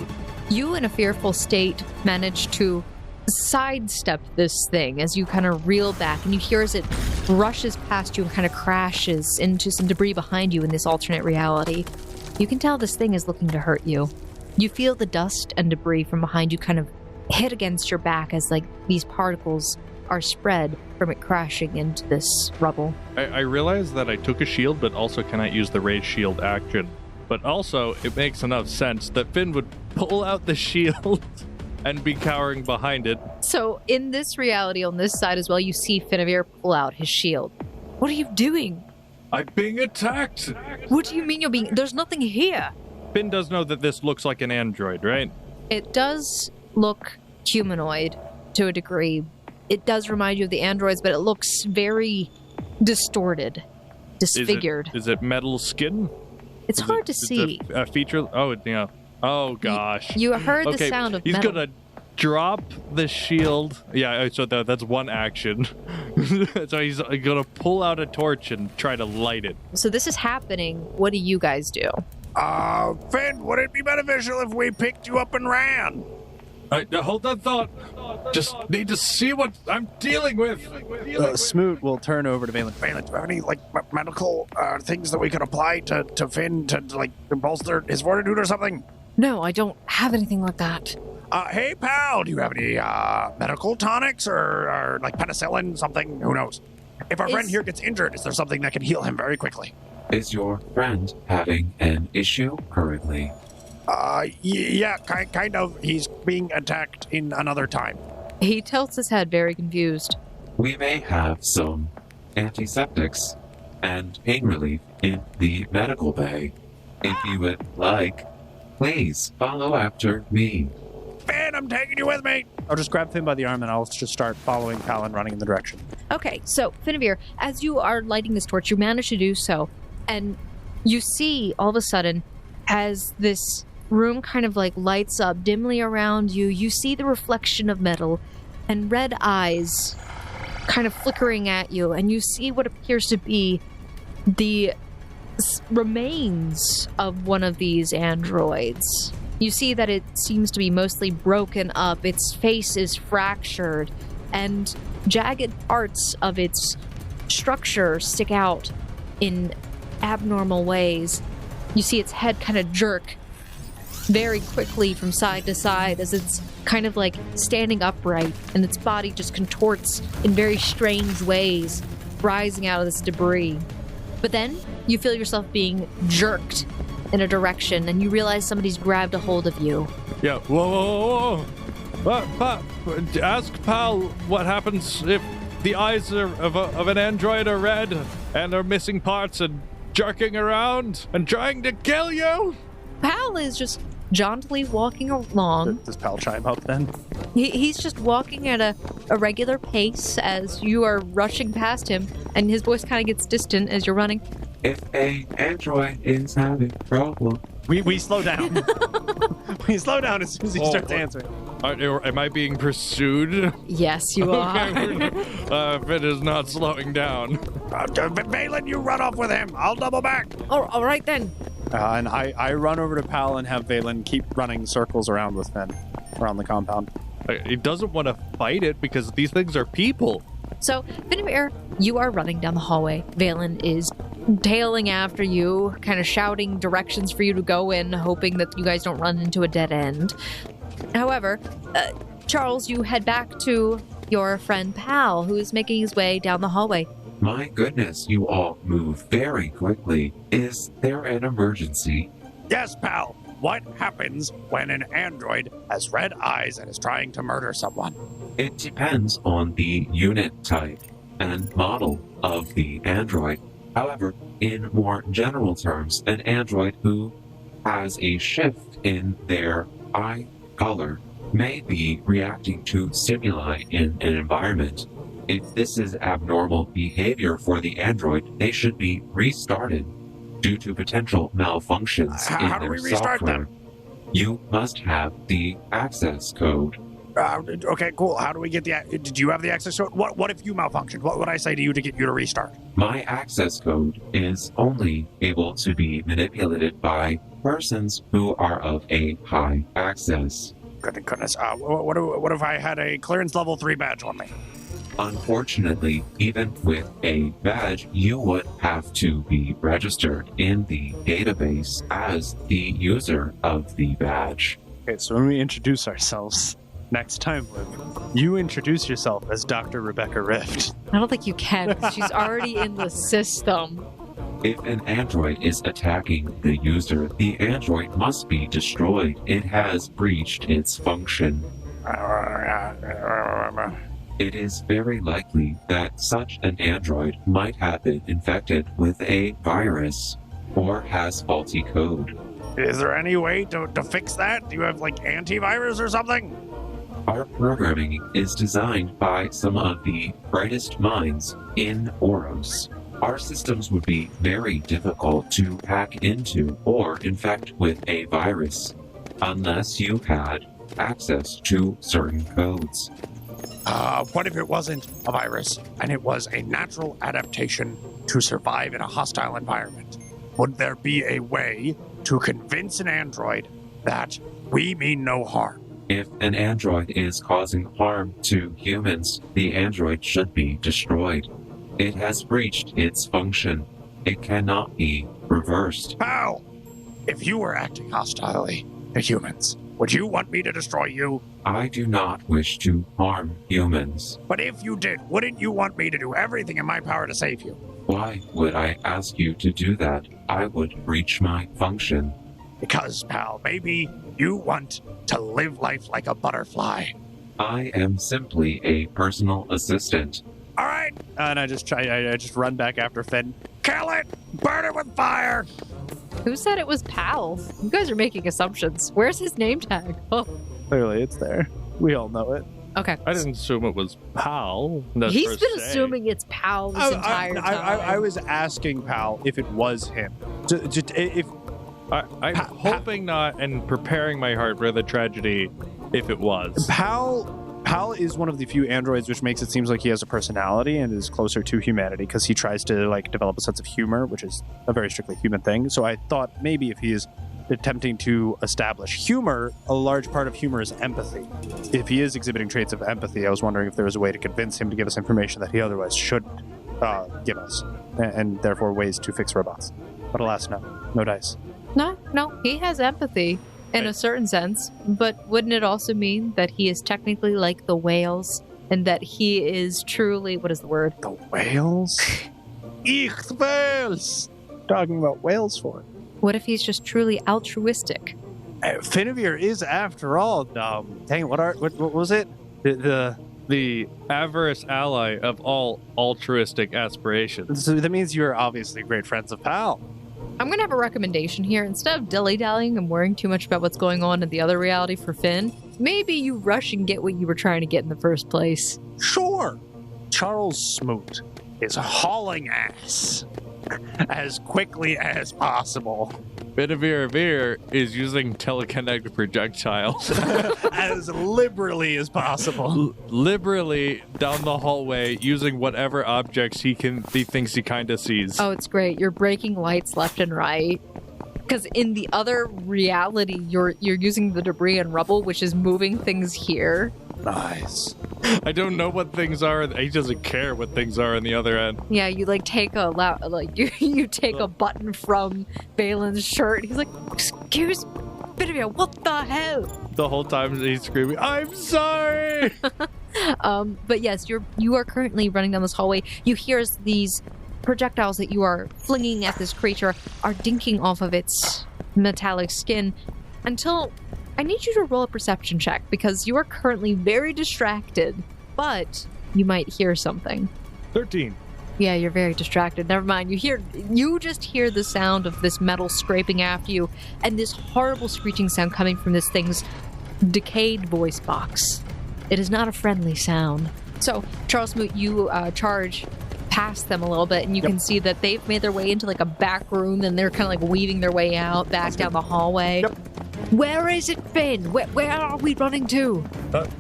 You, in a fearful state, manage to sidestep this thing as you kind of reel back, and you hear as it rushes past you and kind of crashes into some debris behind you in this alternate reality. You can tell this thing is looking to hurt you. You feel the dust and debris from behind you kind of hit against your back as like these particles are spread from it crashing into this rubble. I realize that I took a shield, but also cannot use the raise shield action. But also, it makes enough sense that Finn would pull out the shield and be cowering behind it. So in this reality, on this side as well, you see Finavir pull out his shield. What are you doing? I'm being attacked. What do you mean you're being... There's nothing here. Finn does know that this looks like an android, right? It does look humanoid to a degree. It does remind you of the androids, but it looks very distorted, disfigured. Is it metal skin? It's hard to see. A feature? Oh, yeah. Oh, gosh. You heard the sound of he's metal. going to drop the shield. Yeah, so that's one action. So he's going to pull out a torch and try to light it. So this is happening. What do you guys do? Finn, would it be beneficial if we picked you up and ran? Hold that thought. Just need to see what I'm dealing with. Smoot will turn over to Valen. Valen, do you have any, medical things that we could apply to Finn to bolster his fortitude or something? No, I don't have anything like that. Hey, pal, do you have any medical tonics or penicillin, something? Who knows? If our friend here gets injured, is there something that can heal him very quickly? Is your friend having an issue currently? Yeah, kind of. He's being attacked in another time. He tilts his head, very confused. We may have some antiseptics and pain relief in the medical bay. If you would like, please follow after me. Finn, I'm taking you with me! I'll just grab Finn by the arm and I'll just start following P.A.L and running in the direction. Okay, so Finavir, as you are lighting this torch, you manage to do so, and you see all of a sudden, as this room kind of lights up dimly around you, you see the reflection of metal and red eyes kind of flickering at you, and you see what appears to be the remains of one of these androids. You see that it seems to be mostly broken up, its face is fractured, and jagged parts of its structure stick out in abnormal ways. You see its head kind of jerk very quickly from side to side as it's kind of standing upright, and its body just contorts in very strange ways, rising out of this debris. But then you feel yourself being jerked in a direction, and you realize somebody's grabbed a hold of you. Yeah, whoa. Ask P.A.L what happens if the eyes of an android are red and are missing parts and jerking around and trying to kill you? P.A.L is just jauntily walking along. Does P.A.L chime up then? He's just walking at a regular pace as you are rushing past him, and his voice kind of gets distant as you're running. If a android is having trouble, we slow down. We slow down as soon as he starts answering. Am I being pursued? Yes, you are. Finn is not slowing down. Valen, you run off with him. I'll double back. Oh, all right then. And I run over to P.A.L and have Valen keep running circles around with Finn around the compound. He doesn't want to fight it because these things are people. So, Finavir, you are running down the hallway. Valen is tailing after you, kind of shouting directions for you to go in, hoping that you guys don't run into a dead end. However, Charles, you head back to your friend P.A.L, who is making his way down the hallway. My goodness, you all move very quickly. Is there an emergency? Yes, P.A.L. What happens when an android has red eyes and is trying to murder someone? It depends on the unit type and model of the android. However, in more general terms, an android who has a shift in their eye color may be reacting to stimuli in an environment. If this is abnormal behavior for the android, they should be restarted due to potential malfunctions How in do their we restart software. them? You must have the access code. Okay, cool. How do we get did you have the access code? What if you malfunctioned? What would I say to you to get you to restart? My access code is only able to be manipulated by persons who are of a high access. Goodness. What if I had a clearance level 3 badge on me? Unfortunately, even with a badge, you would have to be registered in the database as the user of the badge. Okay, so when we introduce ourselves next time, Liv, you introduce yourself as Dr. Rebecca Rift. I don't think you can, because she's already in the system. If an android is attacking the user, the android must be destroyed. It has breached its function. It is very likely that such an android might have been infected with a virus or has faulty code. Is there any way to fix that? Do you have antivirus or something? Our programming is designed by some of the brightest minds in Oros. Our systems would be very difficult to hack into or infect with a virus unless you had access to certain codes. What if it wasn't a virus and it was a natural adaptation to survive in a hostile environment? Would there be a way to convince an android that we mean no harm? If an android is causing harm to humans, the android should be destroyed. It has breached its function. It cannot be reversed. P.A.L, if you were acting hostilely to humans, would you want me to destroy you? I do not wish to harm humans. But if you did, wouldn't you want me to do everything in my power to save you? Why would I ask you to do that? I would breach my function. Because, P.A.L, maybe you want to live life like a butterfly. I am simply a personal assistant. All right. And I just run back after Finn. Kill it! Burn it with fire! Who said it was P.A.L? You guys are making assumptions. Where's his name tag? Oh, Clearly, it's there. We all know it. okay. I didn't assume it was P.A.L. He's been assuming it's P.A.L this entire time. I was asking P.A.L if it was him. I'm hoping not and preparing my heart for the tragedy if it was. P.A.L is one of the few androids which makes it seem like he has a personality and is closer to humanity because he tries to develop a sense of humor, which is a very strictly human thing. So I thought maybe if he is attempting to establish humor, a large part of humor is empathy. If he is exhibiting traits of empathy, I was wondering if there was a way to convince him to give us information that he otherwise shouldn't give us, and therefore ways to fix robots. But alas, no dice. No, he has empathy in a certain sense, but wouldn't it also mean that he is technically like the whales and that he is truly, what is the word? The whales? Ich whales! Talking about whales for it. What if he's just truly altruistic? Finavir is, after all, dang, what was it? The avarice ally of all altruistic aspirations. So that means you're obviously great friends of P.A.L. I'm going to have a recommendation here. Instead of dilly-dallying and worrying too much about what's going on in the other reality for Finn, maybe you rush and get what you were trying to get in the first place. Sure. Charles Smoot is hauling ass as quickly as possible. Bitavir is using telekinetic projectiles as liberally as possible. Liberally down the hallway using whatever objects he thinks he kind of sees. Oh, it's great. You're breaking lights left and right. Because in the other reality, you're using the debris and rubble, which is moving things here. Nice. I don't know what things are. He doesn't care what things are on the other end. Yeah, you take you take a button from Balin's shirt. He's like, "Excuse me, what the hell?" The whole time he's screaming, "I'm sorry." But yes, you are currently running down this hallway. You hear as these projectiles that you are flinging at this creature are dinking off of its metallic skin until I need you to roll a perception check because you are currently very distracted, but you might hear something. 13. Yeah, you're very distracted. Never mind. You just hear the sound of this metal scraping after you and this horrible screeching sound coming from this thing's decayed voice box. It is not a friendly sound. So, Charles Smoot, you charge past them a little bit and you can see that they've made their way into a back room and they're kind of weaving their way out back down the hallway. Yep. Where is it, Finn? Where are we running to?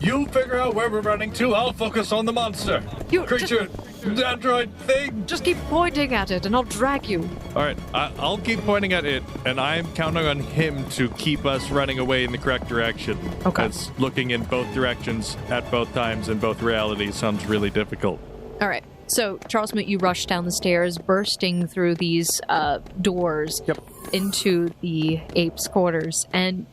You figure out where we're running to. I'll focus on the monster. Creature, android thing. Just keep pointing at it and I'll drag you. All right, I'll keep pointing at it, and I'm counting on him to keep us running away in the correct direction. Okay. As looking in both directions at both times in both realities sounds really difficult. All right. So, Charles Smoot, you rush down the stairs, bursting through these doors into the ape's quarters, and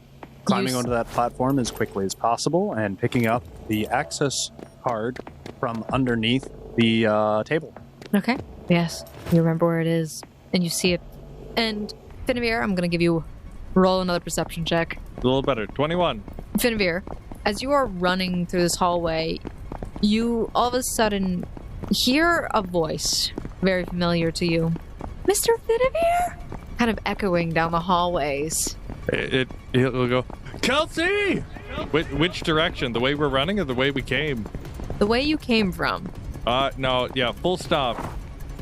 climbing onto that platform as quickly as possible and picking up the access card from underneath the table. Okay. Yes. You remember where it is, and you see it. And, Finavir, I'm going to give you roll another perception check. A little better. 21. Finavir, as you are running through this hallway, you all of a sudden hear a voice very familiar to you. Mr. Finavir? Kind of echoing down the hallways. It'll go, Kelsey! Which direction? The way we're running or the way we came? The way you came from. No, yeah, full stop.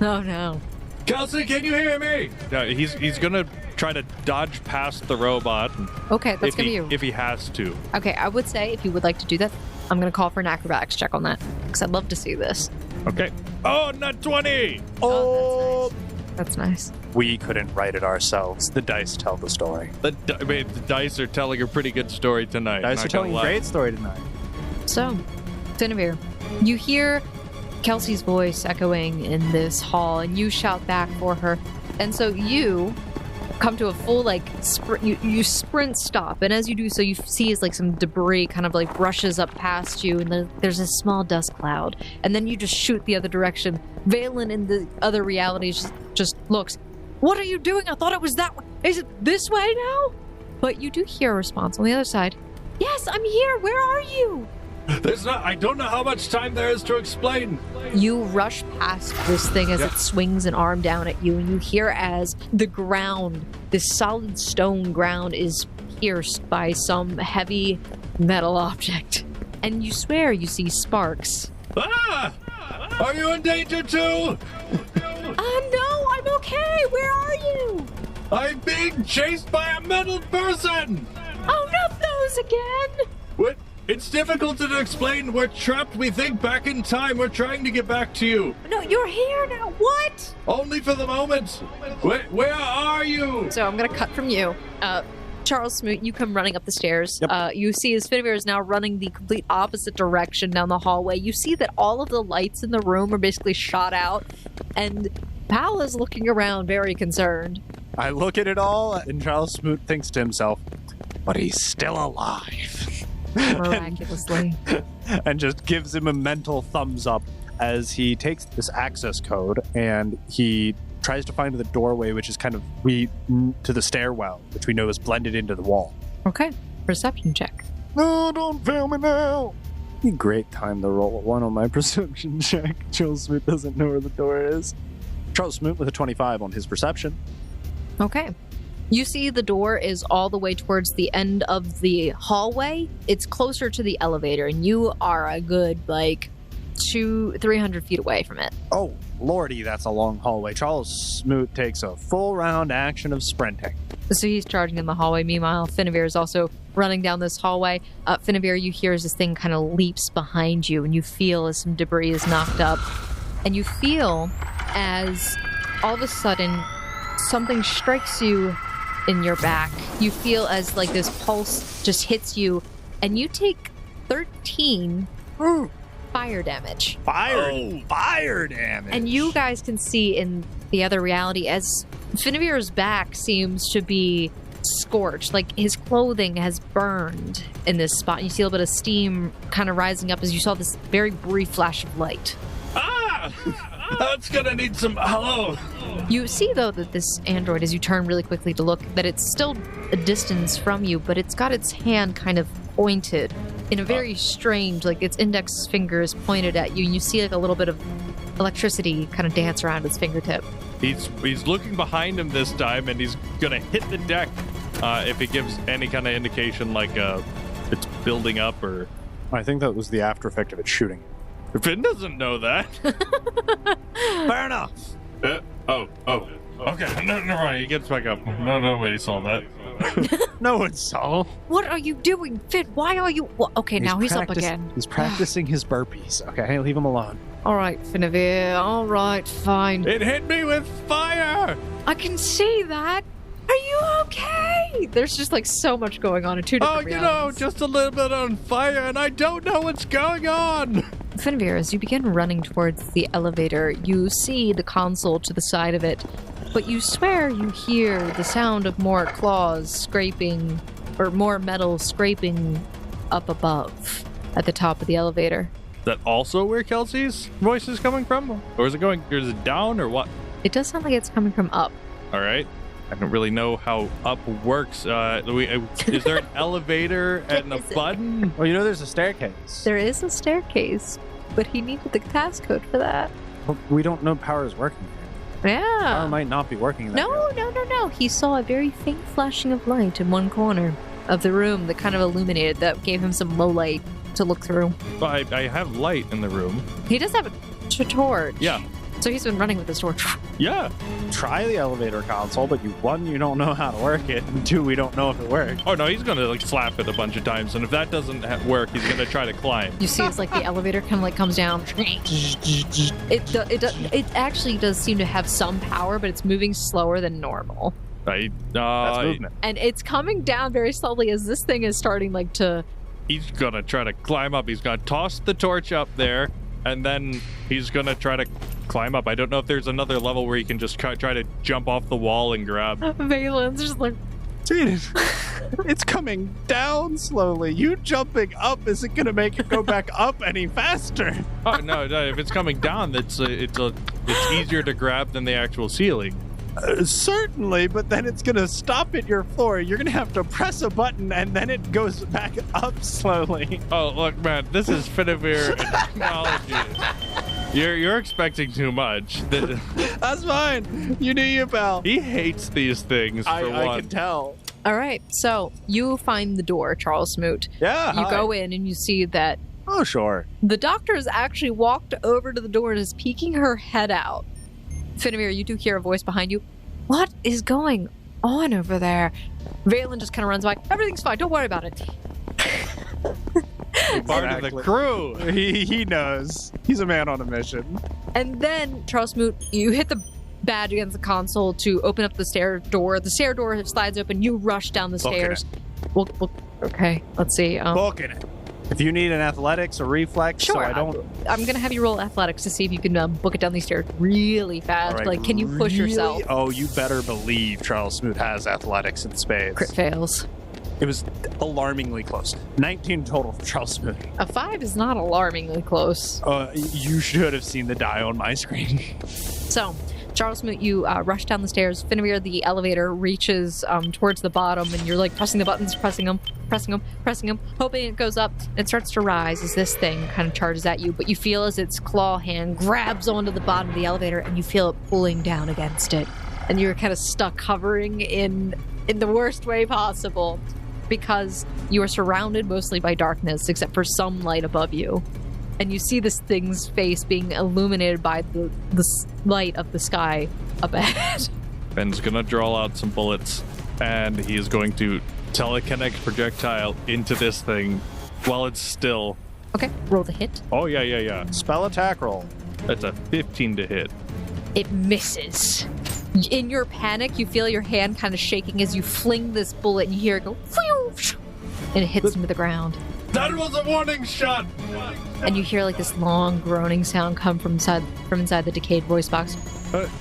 Oh no. Kelsey, can you hear me? No, he's gonna try to dodge past the robot. Okay, that's gonna be you. If he has to. Okay, I would say if you would like to do that, I'm gonna call for an acrobatics check on that because I'd love to see this. Okay. Oh, not 20. Oh, that's nice. We couldn't write it ourselves. The dice tell the story. The dice are telling a pretty good story tonight. Dice are telling a great story tonight. So, Guinevere, you hear Kelsey's voice echoing in this hall, and you shout back for her. And so you come to a full, you sprint stop. And as you do so, you see as, some debris kind of, brushes up past you, and then there's a small dust cloud. And then you just shoot the other direction. Valen in the other reality just looks, "What are you doing? I thought it was that way. Is it this way now?" But you do hear a response on the other side. "Yes, I'm here. Where are you?" I don't know how much time there is to explain. You rush past this thing as it swings an arm down at you, and you hear as the ground, this solid stone ground, is pierced by some heavy metal object. And you swear you see sparks. Ah! Are you in danger too? No, I'm okay. Where are you? I'm being chased by a metal person! Oh, not those again! What? It's difficult to explain. We're trapped, we think, back in time. We're trying to get back to you. No, you're here now. What? Only for the moment. Where are you? So I'm going to cut from you. Charles Smoot, you come running up the stairs. Yep. You see as Guinevere is now running the complete opposite direction down the hallway. You see that all of the lights in the room are basically shot out, and P.A.L is looking around very concerned. I look at it all, and Charles Smoot thinks to himself, but he's still alive. Miraculously. and just gives him a mental thumbs up as he takes this access code and he tries to find the doorway, which is kind of to the stairwell, which we know is blended into the wall. Okay. Perception check. No, don't fail me now. Great time to roll a 1 on my perception check. Charles Smoot doesn't know where the door is. Charles Smoot with a 25 on his perception. Okay. You see the door is all the way towards the end of the hallway. It's closer to the elevator, and you are a good, 300 feet away from it. Oh, lordy, that's a long hallway. Charles Smoot takes a full round action of sprinting. So he's charging in the hallway. Meanwhile, Guinevere is also running down this hallway. Guinevere, you hear as this thing kind of leaps behind you, and you feel as some debris is knocked up. And you feel as all of a sudden something strikes you in your back. You feel as this pulse just hits you, and you take 13 fire damage. Fire damage! And you guys can see in the other reality as Guinevere's back seems to be scorched, his clothing has burned in this spot. You see a little bit of steam kind of rising up as you saw this very brief flash of light. Ah! That's gonna need some... Hello! You see, though, that this android, as you turn really quickly to look, that it's still a distance from you, but it's got its hand kind of pointed in a very strange, its index finger is pointed at you, and you see a little bit of electricity kind of dance around its fingertip. He's looking behind him this time, and he's gonna hit the deck if it gives any kind of indication it's building up or... I think that was the after effect of it shooting. Finn doesn't know that. Fair enough. Okay. No, right. He gets back up. No, wait, he saw that. No one saw. What are you doing, Finn? Why are you... Well, okay, now he's up again. He's practicing his burpees. Okay, leave him alone. All right, Guinevere. All right, fine. It hit me with fire! I can see that. Are you okay? There's just so much going on in two different realities. Just a little bit on fire, and I don't know what's going on. Guinevere, as you begin running towards the elevator, you see the console to the side of it, but you swear you hear the sound of more claws scraping, or more metal scraping up above at the top of the elevator. Is that also where Kelsey's voice is coming from? Or is it down, or what? It does sound like it's coming from up. All right. I don't really know how up works. Is there an elevator and a button? Well, there's a staircase. There is a staircase, but he needed the passcode for that. Well, we don't know power is working here. Yeah. Power might not be working in that No. He saw a very faint flashing of light in one corner. of the room that kind of illuminated, that gave him some low light to look through. But I have light in the room. He does have a torch. Yeah. So he's been running with his torch. Yeah. Try the elevator console, but you don't know how to work it, and 2, we don't know if it works. Oh, no, he's going to, slap it a bunch of times, and if that doesn't work, he's going to try to climb. You see, it's like the elevator kind of comes down. It actually does seem to have some power, but it's moving slower than normal. Right? That's movement. And it's coming down very slowly as this thing is starting to... He's going to try to climb up. He's going to toss the torch up there, and then he's going to try to climb up. I don't know if there's another level where he can just try to jump off the wall and grab. Valen's just like... Dude, it's coming down slowly. You jumping up isn't going to make it go back up any faster. Oh, no, if it's coming down, it's easier to grab than the actual ceiling. Certainly, but then it's going to stop at your floor. You're going to have to press a button, and then it goes back up slowly. Oh, look, man, this is Finavir and technology. You're expecting too much. That's fine. You do you, pal. He hates these things, for one. I can tell. All right, so you find the door, Charles Smoot. Yeah, You go in, and you see that Oh, sure. the doctor has actually walked over to the door and is peeking her head out. Finavir, you do hear a voice behind you. What is going on over there? Valen just kind of runs by. Everything's fine. Don't worry about it. Part of the crew. He knows. He's a man on a mission. And then, Charles Smoot, you hit the badge against the console to open up the stair door. The stair door slides open. You rush down the stairs. Okay, let's see. Booking it. If you need an athletics or reflex, Sure. so I don't... I'm going to have you roll athletics to see if you can book it down these stairs really fast. All right, Can you push really? yourself? Oh, you better believe Charles Smoot has athletics in spades. Crit fails. It was alarmingly close. 19 total for Charles Smoot. A 5 is not alarmingly close. You should have seen the die on my screen. So, Charles Smoot, you rush down the stairs. Finavir, the elevator reaches towards the bottom, and you're pressing the buttons, pressing them, hoping it goes up. It starts to rise as this thing kind of charges at you, but you feel as its claw hand grabs onto the bottom of the elevator, and you feel it pulling down against it. And you're kind of stuck hovering in the worst way possible, because you are surrounded mostly by darkness, except for some light above you. And you see this thing's face being illuminated by the light of the sky up ahead. Ben's gonna draw out some bullets, and he is going to telekinetic projectile into this thing while it's still. Okay, roll the hit. Oh, yeah. Spell attack roll. That's a 15 to hit. It misses. In your panic, you feel your hand kind of shaking as you fling this bullet, and you hear it go, and it hits into the ground. That was a warning shot! And you hear this long groaning sound come from inside the decayed voice box.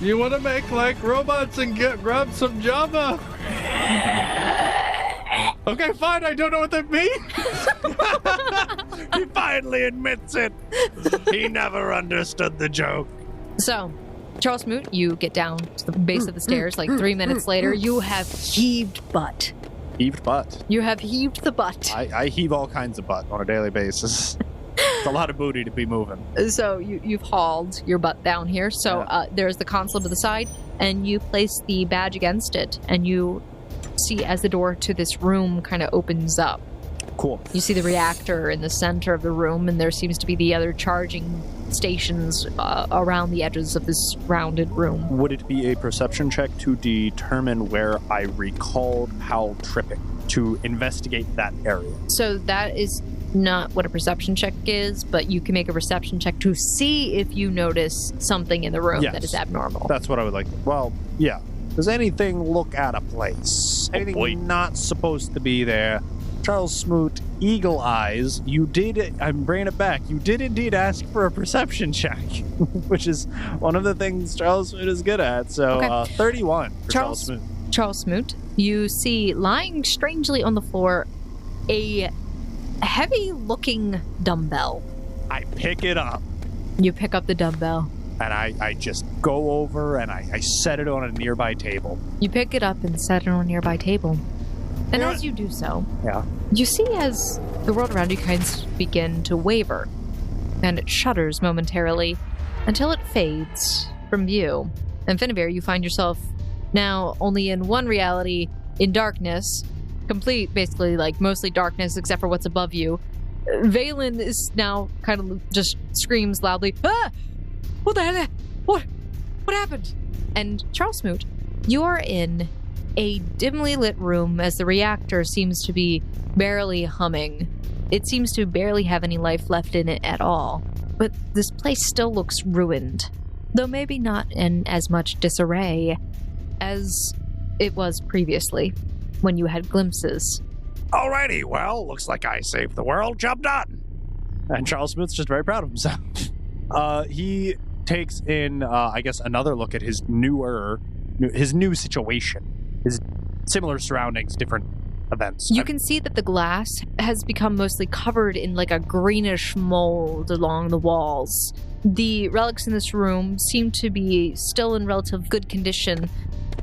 You want to make like robots and grab some Java? Okay, fine. I don't know what that means. He finally admits it. He never understood the joke. So, Charles Smoot, you get down to the base of the stairs. 3 minutes later, you have heaved butt. Heaved butt. You have heaved the butt. I heave all kinds of butt on a daily basis. It's a lot of booty to be moving. So you've hauled your butt down here. So there's the console to the side, and you place the badge against it, and you see as the door to this room kind of opens up. Cool. You see the reactor in the center of the room, and there seems to be the other charging stations around the edges of this rounded room. Would it be a perception check to determine where I recalled P.A.L tripping, to investigate that area? So that is not what a perception check is, but you can make a perception check to see if you notice something in the room that is abnormal. That's what I would like. Well, yeah. Does anything look out of place? Anything not supposed to be there? Charles Smoot, Eagle Eyes, I'm bringing it back, you did indeed ask for a perception check, which is one of the things Charles Smoot is good at, so 31 for Charles Smoot. Charles Smoot, you see lying strangely on the floor a heavy-looking dumbbell. I pick it up. You pick up the dumbbell. And I just go over and I set it on a nearby table. You pick it up and set it on a nearby table. And as you do so, you see as the world around you kind of begin to waver, and it shudders momentarily until it fades from view. And Finavir, you find yourself now only in one reality, in darkness, complete, basically, like, mostly darkness except for what's above you. Valen is now kind of just screams loudly, "Ah! What the hell? What happened?" And Charles Smoot, you are in a dimly lit room as the reactor seems to be barely humming. It seems to barely have any life left in it at all. But this place still looks ruined, though maybe not in as much disarray as it was previously, when you had glimpses. Alrighty, well, looks like I saved the world. Job done. And Charles Smith's just very proud of himself. He takes in, I guess, another look at his new situation, his similar surroundings, different events. You can see that the glass has become mostly covered in like a greenish mold along the walls. The relics in this room seem to be still in relative good condition,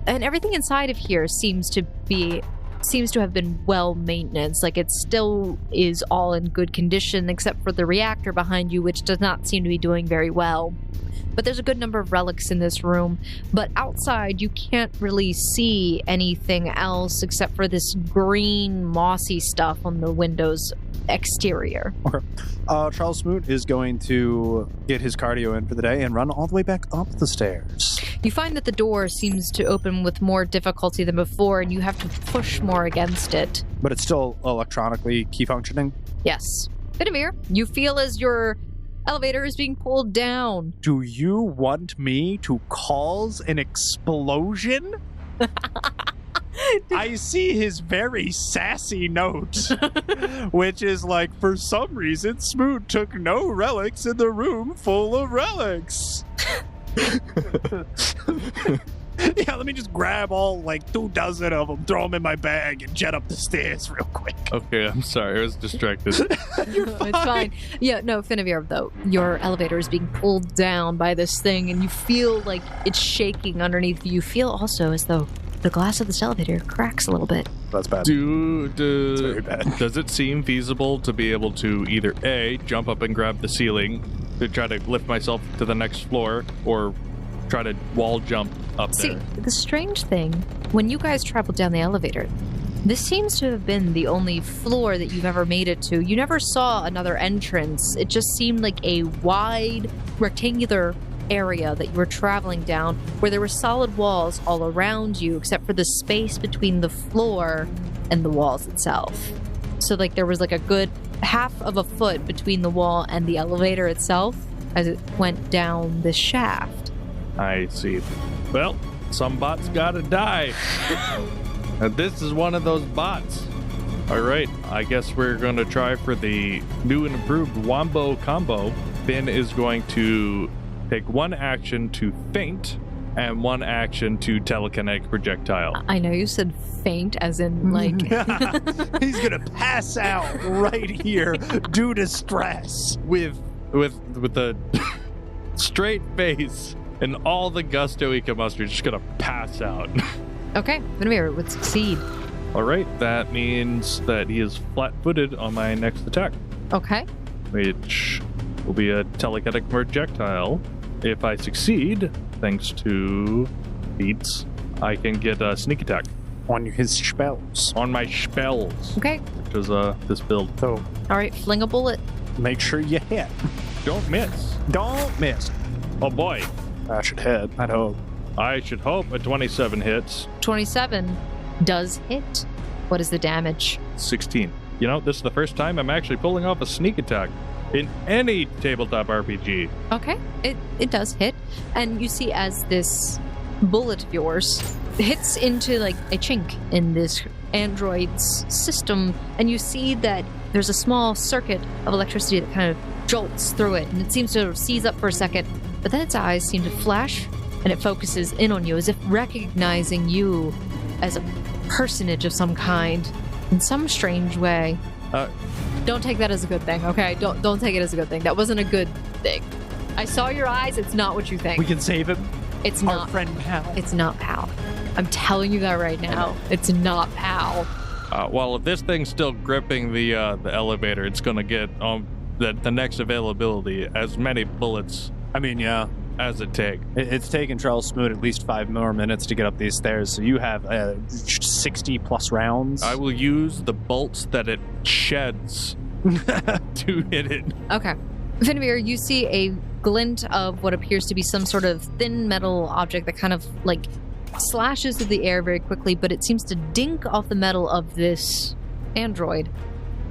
and everything inside of here seems to have been well maintained. Like, it still is all in good condition except for the reactor behind you, which does not seem to be doing very well. But there's a good number of relics in this room. But outside, you can't really see anything else except for this green, mossy stuff on the window's exterior. Okay. Charles Smoot is going to get his cardio in for the day and run all the way back up the stairs. You find that the door seems to open with more difficulty than before, and you have to push more against it. But it's still electronically key functioning? Yes. Benamir, you feel as your elevator is being pulled down. Do you want me to cause an explosion? I see his very sassy note, which is like, for some reason, Smoot took no relics in the room full of relics. Yeah, let me just grab all, 24 of them, throw them in my bag, and jet up the stairs real quick. Okay, I'm sorry. I was distracted. You're fine. It's fine. Yeah, no, Finavir, though, your elevator is being pulled down by this thing, and you feel like it's shaking underneath you. You feel also as though the glass of this elevator cracks a little bit. That's bad. It's very bad. Does it seem feasible to be able to either A, jump up and grab the ceiling to try to lift myself to the next floor, or try to wall jump up there? See, the strange thing, when you guys traveled down the elevator, this seems to have been the only floor that you've ever made it to. You never saw another entrance. It just seemed like a wide, rectangular area that you were traveling down, where there were solid walls all around you, except for the space between the floor and the walls itself. So, there was a good half of a foot between the wall and the elevator itself as it went down this shaft. I see. Well, some bots gotta die. And this is one of those bots. All right, I guess we're going to try for the new and improved Wombo combo. Finn is going to take one action to faint and one action to telekinetic projectile. I know you said faint as in He's gonna pass out right here due to stress. With a straight face and all the gusto he can muster, just gonna pass out. Okay, Benamir would succeed. All right, that means that he is flat-footed on my next attack, Okay. which will be a telekinetic projectile. If I succeed, thanks to feats, I can get a sneak attack On his spells. on my spells, Okay. which is this build. So All right, fling a bullet. make sure you hit. Don't miss. Don't miss. Oh boy, I should hit, I'd hope. I should hope a 27 hits. 27 does hit. What is the damage? 16. You know, this is the first time I'm actually pulling off a sneak attack in any tabletop RPG. Okay, it does hit. And you see as this bullet of yours hits into a chink in this android's system, and you see that there's a small circuit of electricity that kind of jolts through it, and it seems to seize up for a second, but then its eyes seem to flash, and it focuses in on you as if recognizing you as a personage of some kind in some strange way. Don't take that as a good thing, okay? Don't take it as a good thing. That wasn't a good thing. I saw your eyes. It's not what you think. We can save him. It's Our not friend P.A.L. It's not P.A.L. I'm telling you that right now. It's not P.A.L. Well, if this thing's still gripping the elevator, it's going to get the next availability as many bullets. I mean, yeah. as it take? It's taken Charles Smoot at least 5 more minutes to get up these stairs, so you have 60 plus rounds. I will use the bolts that it sheds to hit it. Okay. Finavir, you see a glint of what appears to be some sort of thin metal object that kind of like slashes through the air very quickly, but it seems to dink off the metal of this android.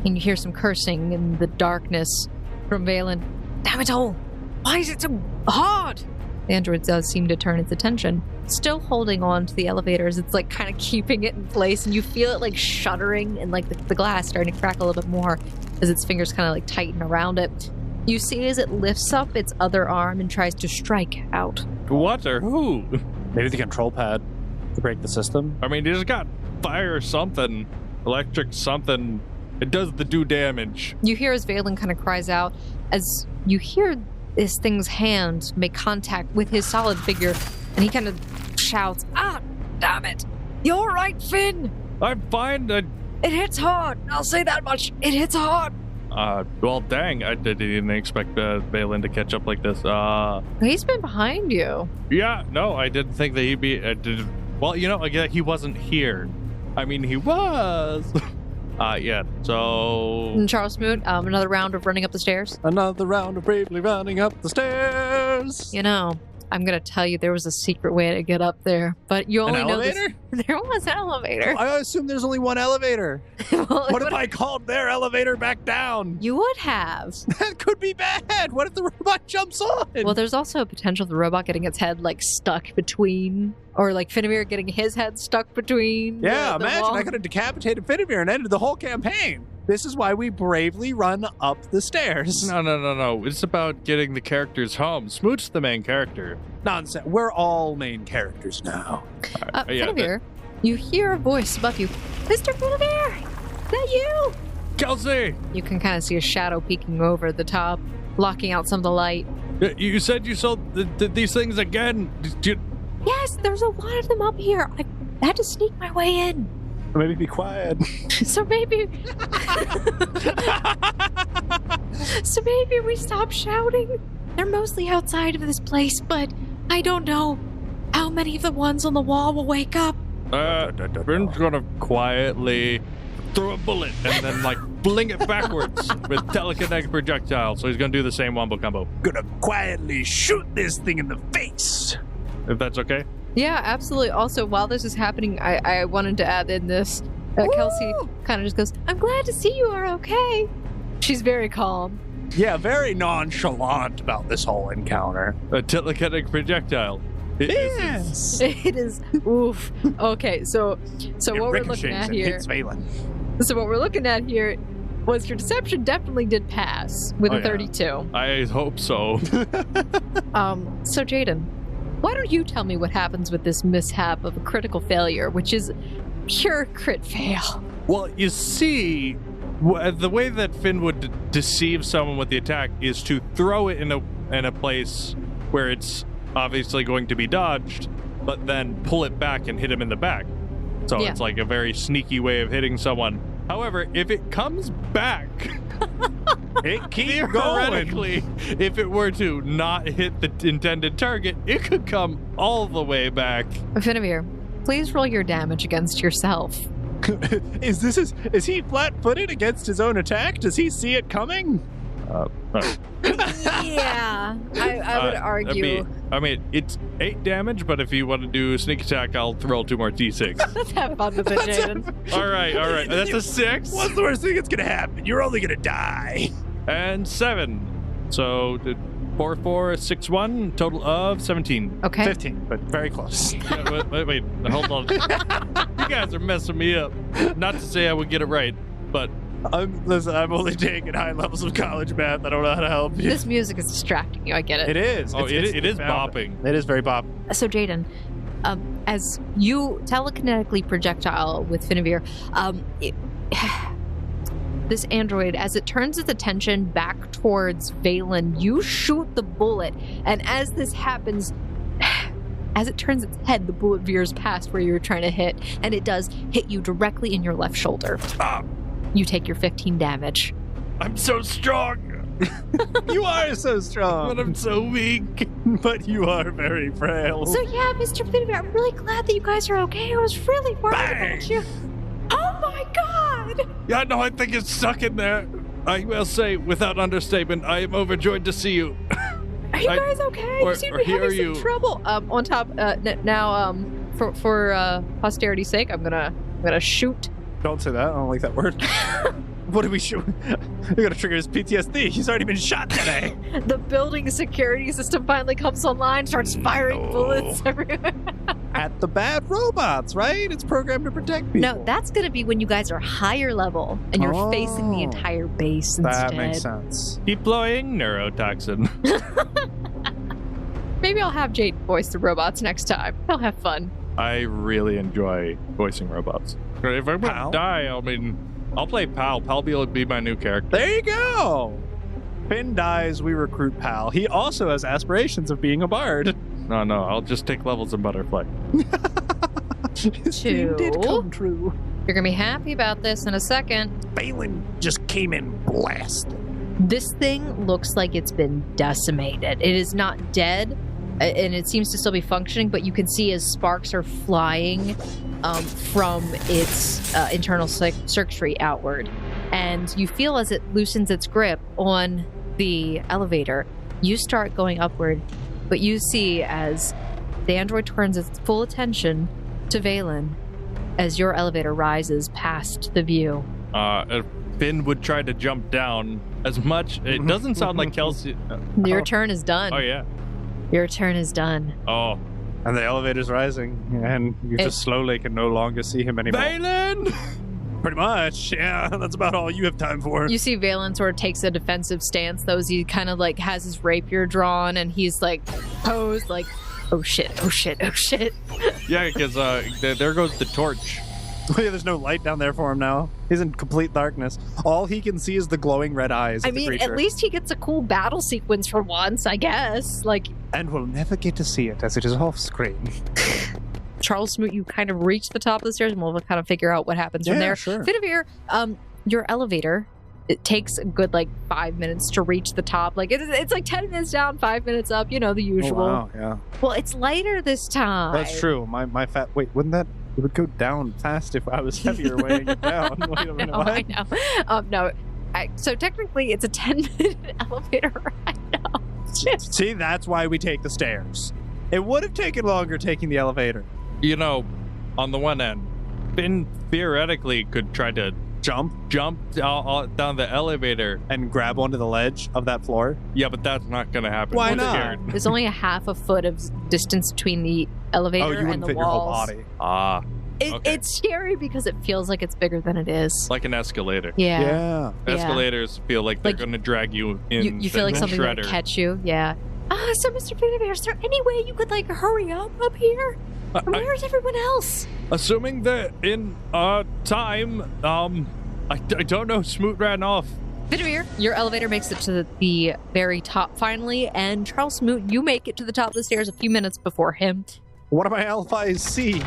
And you hear some cursing in the darkness from Valen. Damn it all! Why is it so hard? The android does seem to turn its attention, still holding on to the elevators. It's like kind of keeping it in place, and you feel it like shuddering and like the glass starting to crack a little bit more as its fingers kind of like tighten around it. You see as it lifts up its other arm and tries to strike out. What or who? Maybe the control pad to break the system. I mean, you just got fire or something, electric something. It does the do damage. You hear as Valen kind of cries out, as you hear this thing's hand make contact with his solid figure, and he kind of shouts, "Ah, damn it! You're right, Finn! I'm fine. It hits hard, I'll say that much. It hits hard." Well, dang, I didn't expect Valen to catch up like this. He's been behind you. Yeah, no, I didn't think that he'd be. Well, you know, again, he wasn't here. I mean, he was. Yeah, so... And Charles Smoot, another round of running up the stairs. Another round of bravely running up the stairs. You know, I'm going to tell you there was a secret way to get up there, but you only know this. There was an elevator. I assume there's only one elevator. Well, What if I called their elevator back down? You would have. That could be bad. What if the robot jumps on? Well, there's also a potential of the robot getting its head, like, stuck between, or, like, Finavir getting his head stuck between. Yeah, the imagine wall. I could have decapitated Finavir and ended the whole campaign. This is why we bravely run up the stairs. No. It's about getting the characters home. Smoot's the main character. Nonsense. We're all main characters now. Yeah, Finavir, you hear a voice above you. Mr. Finavir, is that you? Kelsey! You can kind of see a shadow peeking over the top, blocking out some of the light. You said you saw these things again. Yes, there's a lot of them up here. I had to sneak my way in. Maybe be quiet. So maybe we stop shouting. They're mostly outside of this place, but I don't know how many of the ones on the wall will wake up. Bryn's gonna quietly throw a bullet and then like fling it backwards with telekinetic projectile. So he's gonna do the same wombo combo. Gonna quietly shoot this thing in the face. If that's okay. Yeah, absolutely. Also, while this is happening, I wanted to add in this. Kelsey kind of just goes, "I'm glad to see you are okay." She's very calm. Yeah, very nonchalant about this whole encounter. A telekinetic projectile. Yes. It is. Oof. Okay, so what we're looking at here. Hits Valen. So what we're looking at here was your deception definitely did pass with a 32. I hope so. So Jaden, why don't you tell me what happens with this mishap of a critical failure, which is pure crit fail? Well, you see, the way that Finn would deceive someone with the attack is to throw it in a place where it's obviously going to be dodged, but then pull it back and hit him in the back. So it's like a very sneaky way of hitting someone. However, if it comes back, It keeps theoretically, going. if it were to not hit the intended target, it could come all the way back. Finavir, please roll your damage against yourself. Is he flat-footed against his own attack? Does he see it coming? Yeah, I would argue. It's 8 damage, but if you want to do sneak attack, I'll roll 2 more d6. Let's have fun with it, Jaden. All right. That's a 6. What's the worst thing that's gonna happen? You're only gonna die. And 7. So 4, 4, 6, 1, total of 17. Okay. 15, but very close. Yeah, wait, hold on. You guys are messing me up. Not to say I would get it right, but Listen, I'm only taking high levels of college math. I don't know how to help you. This music is distracting you. I get it. It is. it is profound. bopping. It is very bop. So, Jaden, as you telekinetically projectile with Finavir, this android, as it turns its attention back towards Valen, you shoot the bullet, and as this happens, as it turns its head, the bullet veers past where you were trying to hit, and it does hit you directly in your left shoulder. You take your 15 damage. I'm so strong. You are so strong. But I'm so weak. But you are very frail. So yeah, Mr. Finnegan, I'm really glad that you guys are okay. I was really worried about you. Oh my god! Yeah, no, I think it's stuck in there. I will say, without understatement, I am overjoyed to see you. Are you guys okay? You seem to be having some trouble. On top, now, for posterity's sake, I'm gonna shoot. Don't say that. I don't like that word. What do we shoot? You're gonna trigger his PTSD. He's already been shot today. The building security system finally comes online, starts firing bullets everywhere. At the bad robots, right? It's programmed to protect people. No, that's gonna be when you guys are higher level and you're facing the entire base instead. That makes sense. Deploying neurotoxin. Maybe I'll have Jade voice the robots next time. They'll have fun. I really enjoy voicing robots. If I'm P.A.L? gonna die, I'll play P.A.L. P.A.L will be my new character. There you go. Finn dies, we recruit P.A.L. He also has aspirations of being a bard. No, I'll just take levels in Butterfly. His dream did come true. You're gonna be happy about this in a second. Balin just came in blasted. This thing looks like it's been decimated. It is not dead, and it seems to still be functioning, but you can see as sparks are flying from its internal circuitry outward. And you feel as it loosens its grip on the elevator, you start going upward, but you see as the android turns its full attention to Valen as your elevator rises past the view. If Finn would try to jump down as much. It doesn't sound like Kelsey. Your turn is done. Oh, yeah. Your turn is done. Oh. And the elevator's rising, and you just slowly can no longer see him anymore. Valen! Pretty much, yeah. That's about all you have time for. You see Valen sort of takes a defensive stance, though, as he kind of like has his rapier drawn, and he's like posed like, oh shit, oh shit, oh shit. Yeah, because there goes the torch. Yeah, there's no light down there for him now. He's in complete darkness. All he can see is the glowing red eyes. I mean, at least he gets a cool battle sequence for once, I guess. Like, and we'll never get to see it as it is off screen. Charles Smoot, you kind of reach the top of the stairs, and we'll kind of figure out what happens from there. Sure. Finavir, your elevator, it takes a good 5 minutes to reach the top. Like it's like 10 minutes down, 5 minutes up. You know, the usual. Oh, wow, yeah. Well, it's lighter this time. That's true. My fat. Wait, wouldn't that? It would go down fast if I was heavier weighing it down. Wait a minute, what? I know. No. So technically, it's a 10-minute elevator ride. Oh, shit. See, that's why we take the stairs. It would have taken longer taking the elevator. You know, on the one end, Finn theoretically could try to jump down the elevator and grab onto the ledge of that floor. Yeah, but that's not going to happen. Why I'm not? scared. There's only a half a foot of distance between the elevator you and wouldn't the fit walls. your whole body. Okay. It's scary because it feels like it's bigger than it is. Like an escalator. Yeah. Escalators feel like they're going to drag you in. You feel like something shredder. might catch you. Yeah. So Mr. Finavir, is there any way you could hurry up here? Where's everyone else? Assuming that in time, I don't know, Smoot ran off. Finavir, your elevator makes it to the very top finally, and Charles Smoot, you make it to the top of the stairs a few minutes before him. What do my elf eyes see?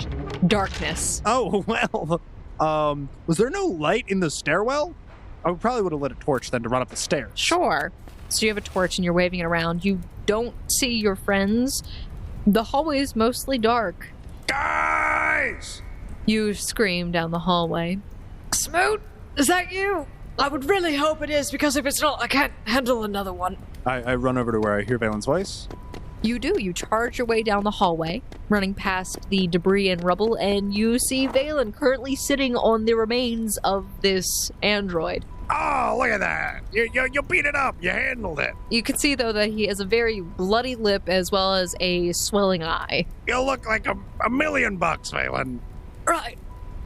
Darkness. Oh, well. Was there no light in the stairwell? I probably would have lit a torch then to run up the stairs. Sure. So you have a torch and you're waving it around. You don't see your friends. The hallway is mostly dark. Guys! You scream down the hallway. Smoot, is that you? I would really hope it is, because if it's not, I can't handle another one. I run over to where I hear Valen's voice. You do. You charge your way down the hallway, running past the debris and rubble, and you see Valen currently sitting on the remains of this android. Oh, look at that. You beat it up. You handled it. You can see, though, that he has a very bloody lip as well as a swelling eye. You look like $1 million, Valen. Right.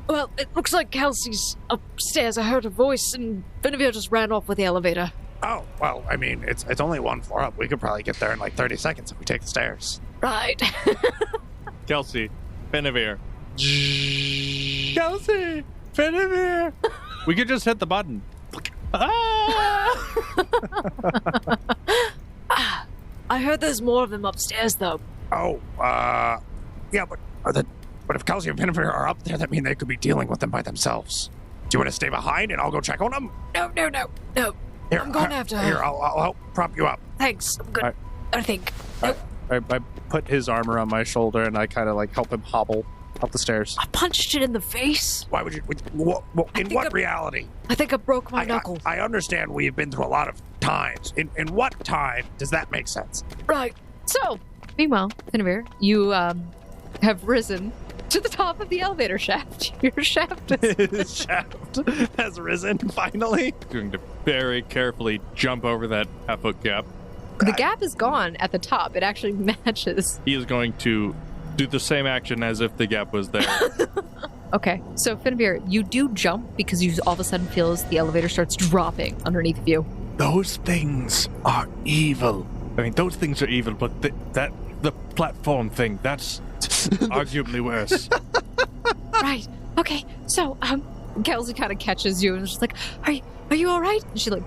Well, it looks like Kelsey's upstairs. I heard a voice, and Finavir just ran off with the elevator. Oh, well, I mean, it's only one floor up. We could probably get there in 30 seconds if we take the stairs. Right. Kelsey, Finavir. Kelsey! Finavir! We could just hit the button. I heard there's more of them upstairs, though. Oh, yeah, but if Kelsey and Finavir are up there, that means they could be dealing with them by themselves. Do you want to stay behind and I'll go check on them? No. Here, I'm going after her. Here, I'll help prop you up. Thanks. I'm good. Alright. I think. I put his arm around my shoulder and I kind of like help him hobble up the stairs. I punched it in the face. Why would you? In what reality? I think I broke my knuckle. I understand we've been through a lot of times. In what time does that make sense? Right. So, meanwhile, Guinevere, you have risen to the top of the elevator shaft. Your shaft is... His shaft has risen, finally. Going to very carefully jump over that half-foot gap. The gap is gone at the top. It actually matches. He is going to do the same action as if the gap was there. Okay, so Guinevere, you do jump because you all of a sudden feel as the elevator starts dropping underneath of you. Those things are evil. I mean, those things are evil, but the platform thing, that's arguably worse. Right. Okay. So, Kelsey kind of catches you and is just like, "Are you all right?" And she like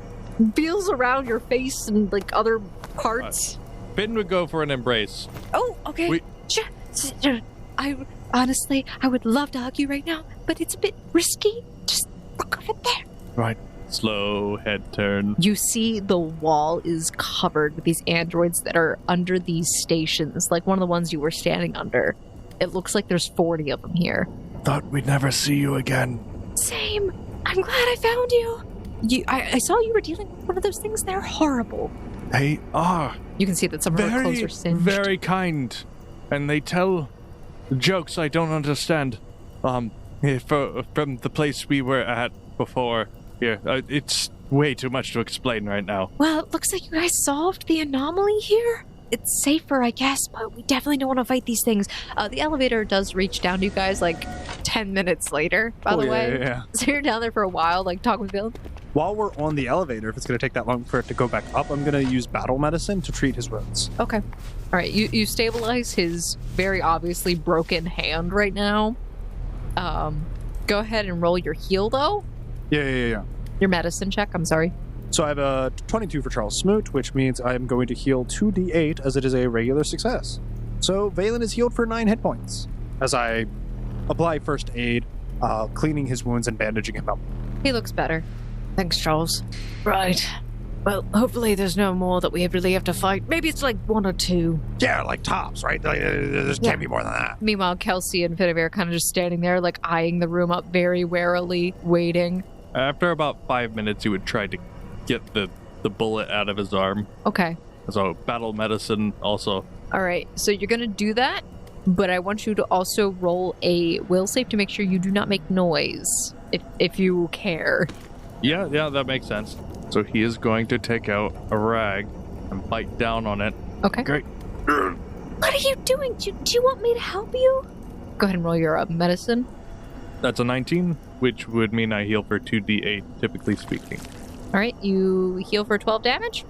feels around your face and like other parts. Finn would go for an embrace. Oh, okay. Sure. I honestly, I would love to hug you right now, but it's a bit risky. Just look over there. Right. Slow head turn. You see the wall is covered with these androids that are under these stations, like one of the ones you were standing under. It looks like there's 40 of them here. Thought we'd never see you again. Same. I'm glad I found you. I saw you were dealing with one of those things. They're horrible. They are. You can see that some of her clothes are singed. Very kind. And they tell jokes I don't understand. From the place we were at before here. It's way too much to explain right now. Well, it looks like you guys solved the anomaly here. It's safer, I guess, but we definitely don't want to fight these things. The elevator does reach down to you guys like 10 minutes later, by the way. Yeah. So you're down there for a while, like talking with Bill. While we're on the elevator, if it's going to take that long for it to go back up, I'm going to use battle medicine to treat his wounds. Okay. All right, you stabilize his very obviously broken hand right now. Go ahead and roll your heal, though. Yeah. Your medicine check, I'm sorry. So I have a 22 for Charles Smoot, which means I'm going to heal 2d8 as it is a regular success. So Valen is healed for 9 hit points as I apply first aid, cleaning his wounds and bandaging him up. He looks better. Thanks, Charles. Right. Well, hopefully there's no more that we really have to fight. Maybe it's like 1 or 2. Yeah, like tops, right? There can't be more than that. Meanwhile, Kelsey and Guinevere are kind of just standing there, like eyeing the room up very warily, waiting. After about 5 minutes, he would try to get the bullet out of his arm. Okay. So battle medicine also. All right, so you're going to do that, but I want you to also roll a will save to make sure you do not make noise, if you care. Yeah, that makes sense. So he is going to take out a rag and bite down on it. Okay. Great. What are you doing? Do you want me to help you? Go ahead and roll your medicine. That's a 19, which would mean I heal for 2d8, typically speaking. All right, you heal for 12 damage.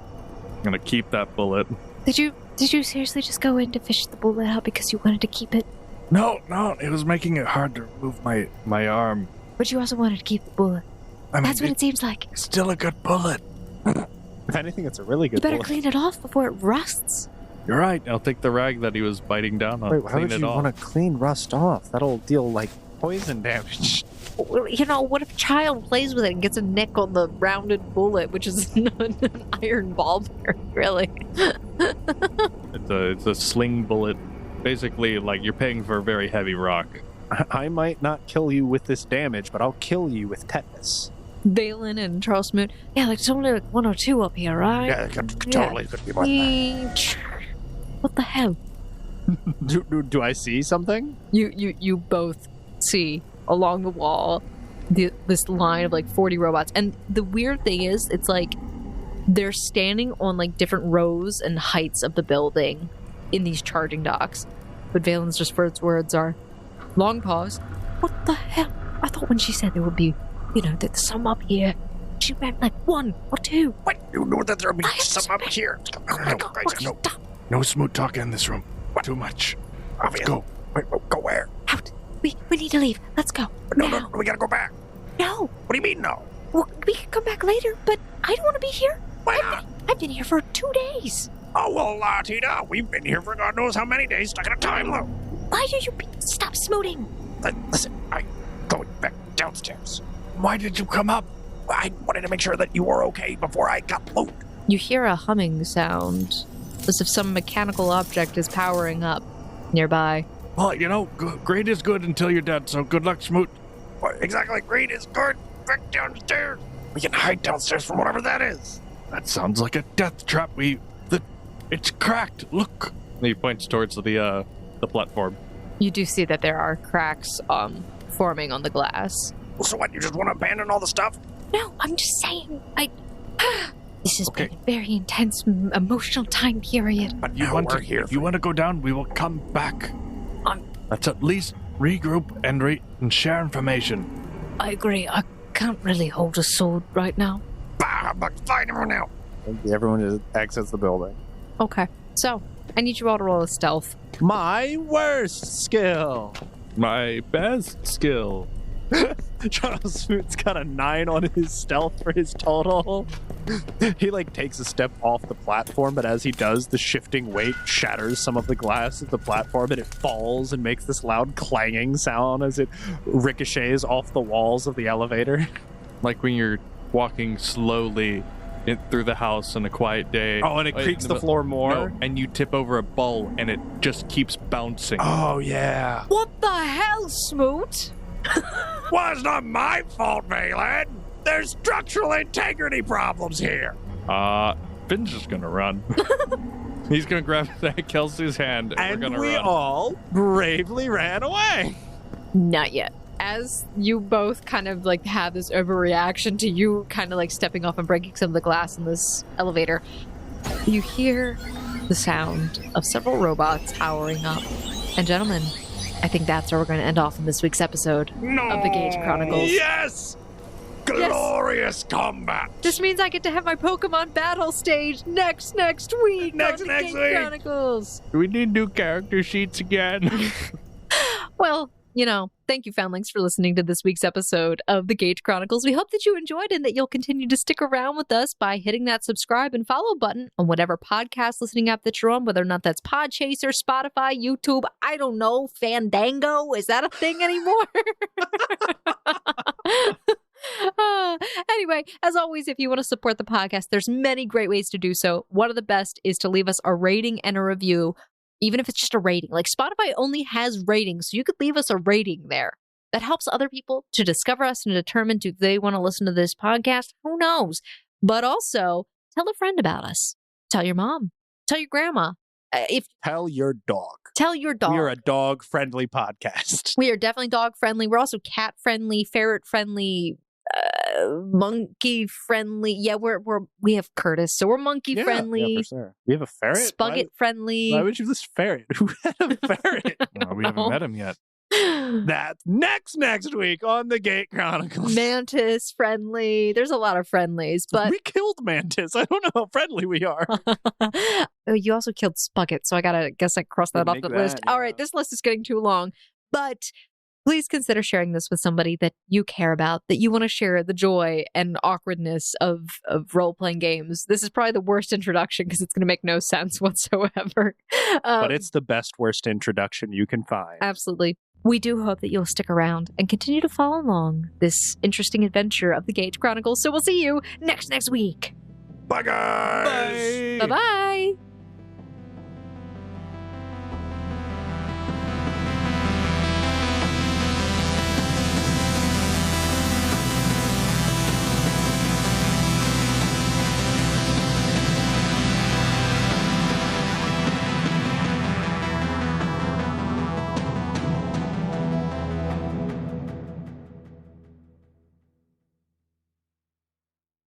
I'm going to keep that bullet. Did you seriously just go in to fish the bullet out because you wanted to keep it? No, it was making it hard to remove my arm. But you also wanted to keep the bullet. I mean, That's what it seems like. It's still a good bullet. If anything, it's a really good You better bullet. clean it off before it rusts. You're right. I'll take the rag that he was biting down on. Wait, why clean would it you off. want to clean rust off? That'll deal, like, poison damage. Well, you know, what if a child plays with it and gets a nick on the rounded bullet, which is an iron ball bearing, really? It's a sling bullet. Basically, like, you're paying for a very heavy rock. I might not kill you with this damage, but I'll kill you with tetanus. Valen and Charles Smoot. Yeah, like, it's only like 1 or 2 up here, right? Yeah, totally could be more than that. What the hell? Do I see something? You both see along the wall this line of like 40 robots, and the weird thing is it's like they're standing on like different rows and heights of the building in these charging docks, but Valen's just first words are long pause. What the hell? I thought when she said there would be, there's some up here, she meant like 1 or 2. What? You know that there'll be some up here. No smooth talk in this room. Too much. Let's go. Wait, go where? Out. We need to leave. Let's go. No, we gotta go back. No. What do you mean, no? Well, we can come back later, but I don't want to be here. Why not? I've been here for 2 days. Oh, well, Tina, we've been here for God knows how many days stuck in a time loop. Why do you stop smooting? Listen, I'm going back downstairs. Why did you come up? I wanted to make sure that you were okay before I got blown. You hear a humming sound, as if some mechanical object is powering up nearby. Well, great is good until you're dead, so good luck, Smoot. Exactly, great is good. Back downstairs. We can hide downstairs from whatever that is. That sounds like a death trap. It's cracked. Look. And he points towards the platform. You do see that there are cracks forming on the glass. So what, you just want to abandon all the stuff? No, I'm just saying, this has Okay. been a very intense emotional time period. But If you want to go down, we will come back. Let's at least regroup and share information. I agree. I can't really hold a sword right now. But find everyone now. Everyone just exits the building. Okay, so I need you all to roll a stealth. My worst skill. My best skill. Charles Smoot's got a 9 on his stealth for his total. He takes a step off the platform, but as he does, the shifting weight shatters some of the glass of the platform, and it falls and makes this loud clanging sound as it ricochets off the walls of the elevator. Like when you're walking slowly through the house on a quiet day. Oh, and it creaks the floor more? No, and you tip over a bowl, and it just keeps bouncing. Oh, yeah. What the hell, Smoot? Well, it's not my fault, Valen. There's structural integrity problems here. Finn's just gonna run. He's gonna grab Kelsey's hand, and we're gonna we run. all bravely ran away. Not yet. As you both kind of have this overreaction to you kind of stepping off and breaking some of the glass in this elevator, you hear the sound of several robots powering up. And gentlemen, I think that's where we're going to end off in this week's episode of the Gate Chronicles. Yes! Glorious combat! This means I get to have my Pokemon battle stage next week. Next on the Gate week. Chronicles. Do we need new character sheets again? Well, thank you, Foundlings, for listening to this week's episode of the Gate Chronicles. We hope that you enjoyed and that you'll continue to stick around with us by hitting that subscribe and follow button on whatever podcast listening app that you're on, whether or not that's Podchaser, Spotify, YouTube, I don't know, Fandango. Is that a thing anymore? Anyway, as always, if you want to support the podcast, there's many great ways to do so. One of the best is to leave us a rating and a review. Even if it's just a rating. Spotify only has ratings, so you could leave us a rating there. That helps other people to discover us and determine do they want to listen to this podcast. Who knows? But also, tell a friend about us. Tell your mom. Tell your grandma. Tell your dog. Tell your dog. We're a dog-friendly podcast. We are definitely dog-friendly. We're also cat-friendly, ferret-friendly, monkey-friendly. Yeah, we have Curtis, so we're monkey-friendly. Yeah, for sure. We have a ferret? Spugget-friendly. Why would you this ferret? Who had a ferret? We haven't met him yet. That's next week on the Gate Chronicles. Mantis friendly. There's a lot of friendlies, but we killed Mantis. I don't know how friendly we are. Oh, you also killed Spucket, so I guess I crossed that off the list. Yeah. All right, this list is getting too long, but please consider sharing this with somebody that you care about, that you want to share the joy and awkwardness of role-playing games. This is probably the worst introduction because it's going to make no sense whatsoever. But it's the best worst introduction you can find. Absolutely. We do hope that you'll stick around and continue to follow along this interesting adventure of the Gate Chronicles. So we'll see you next week. Bye, guys! Bye-bye.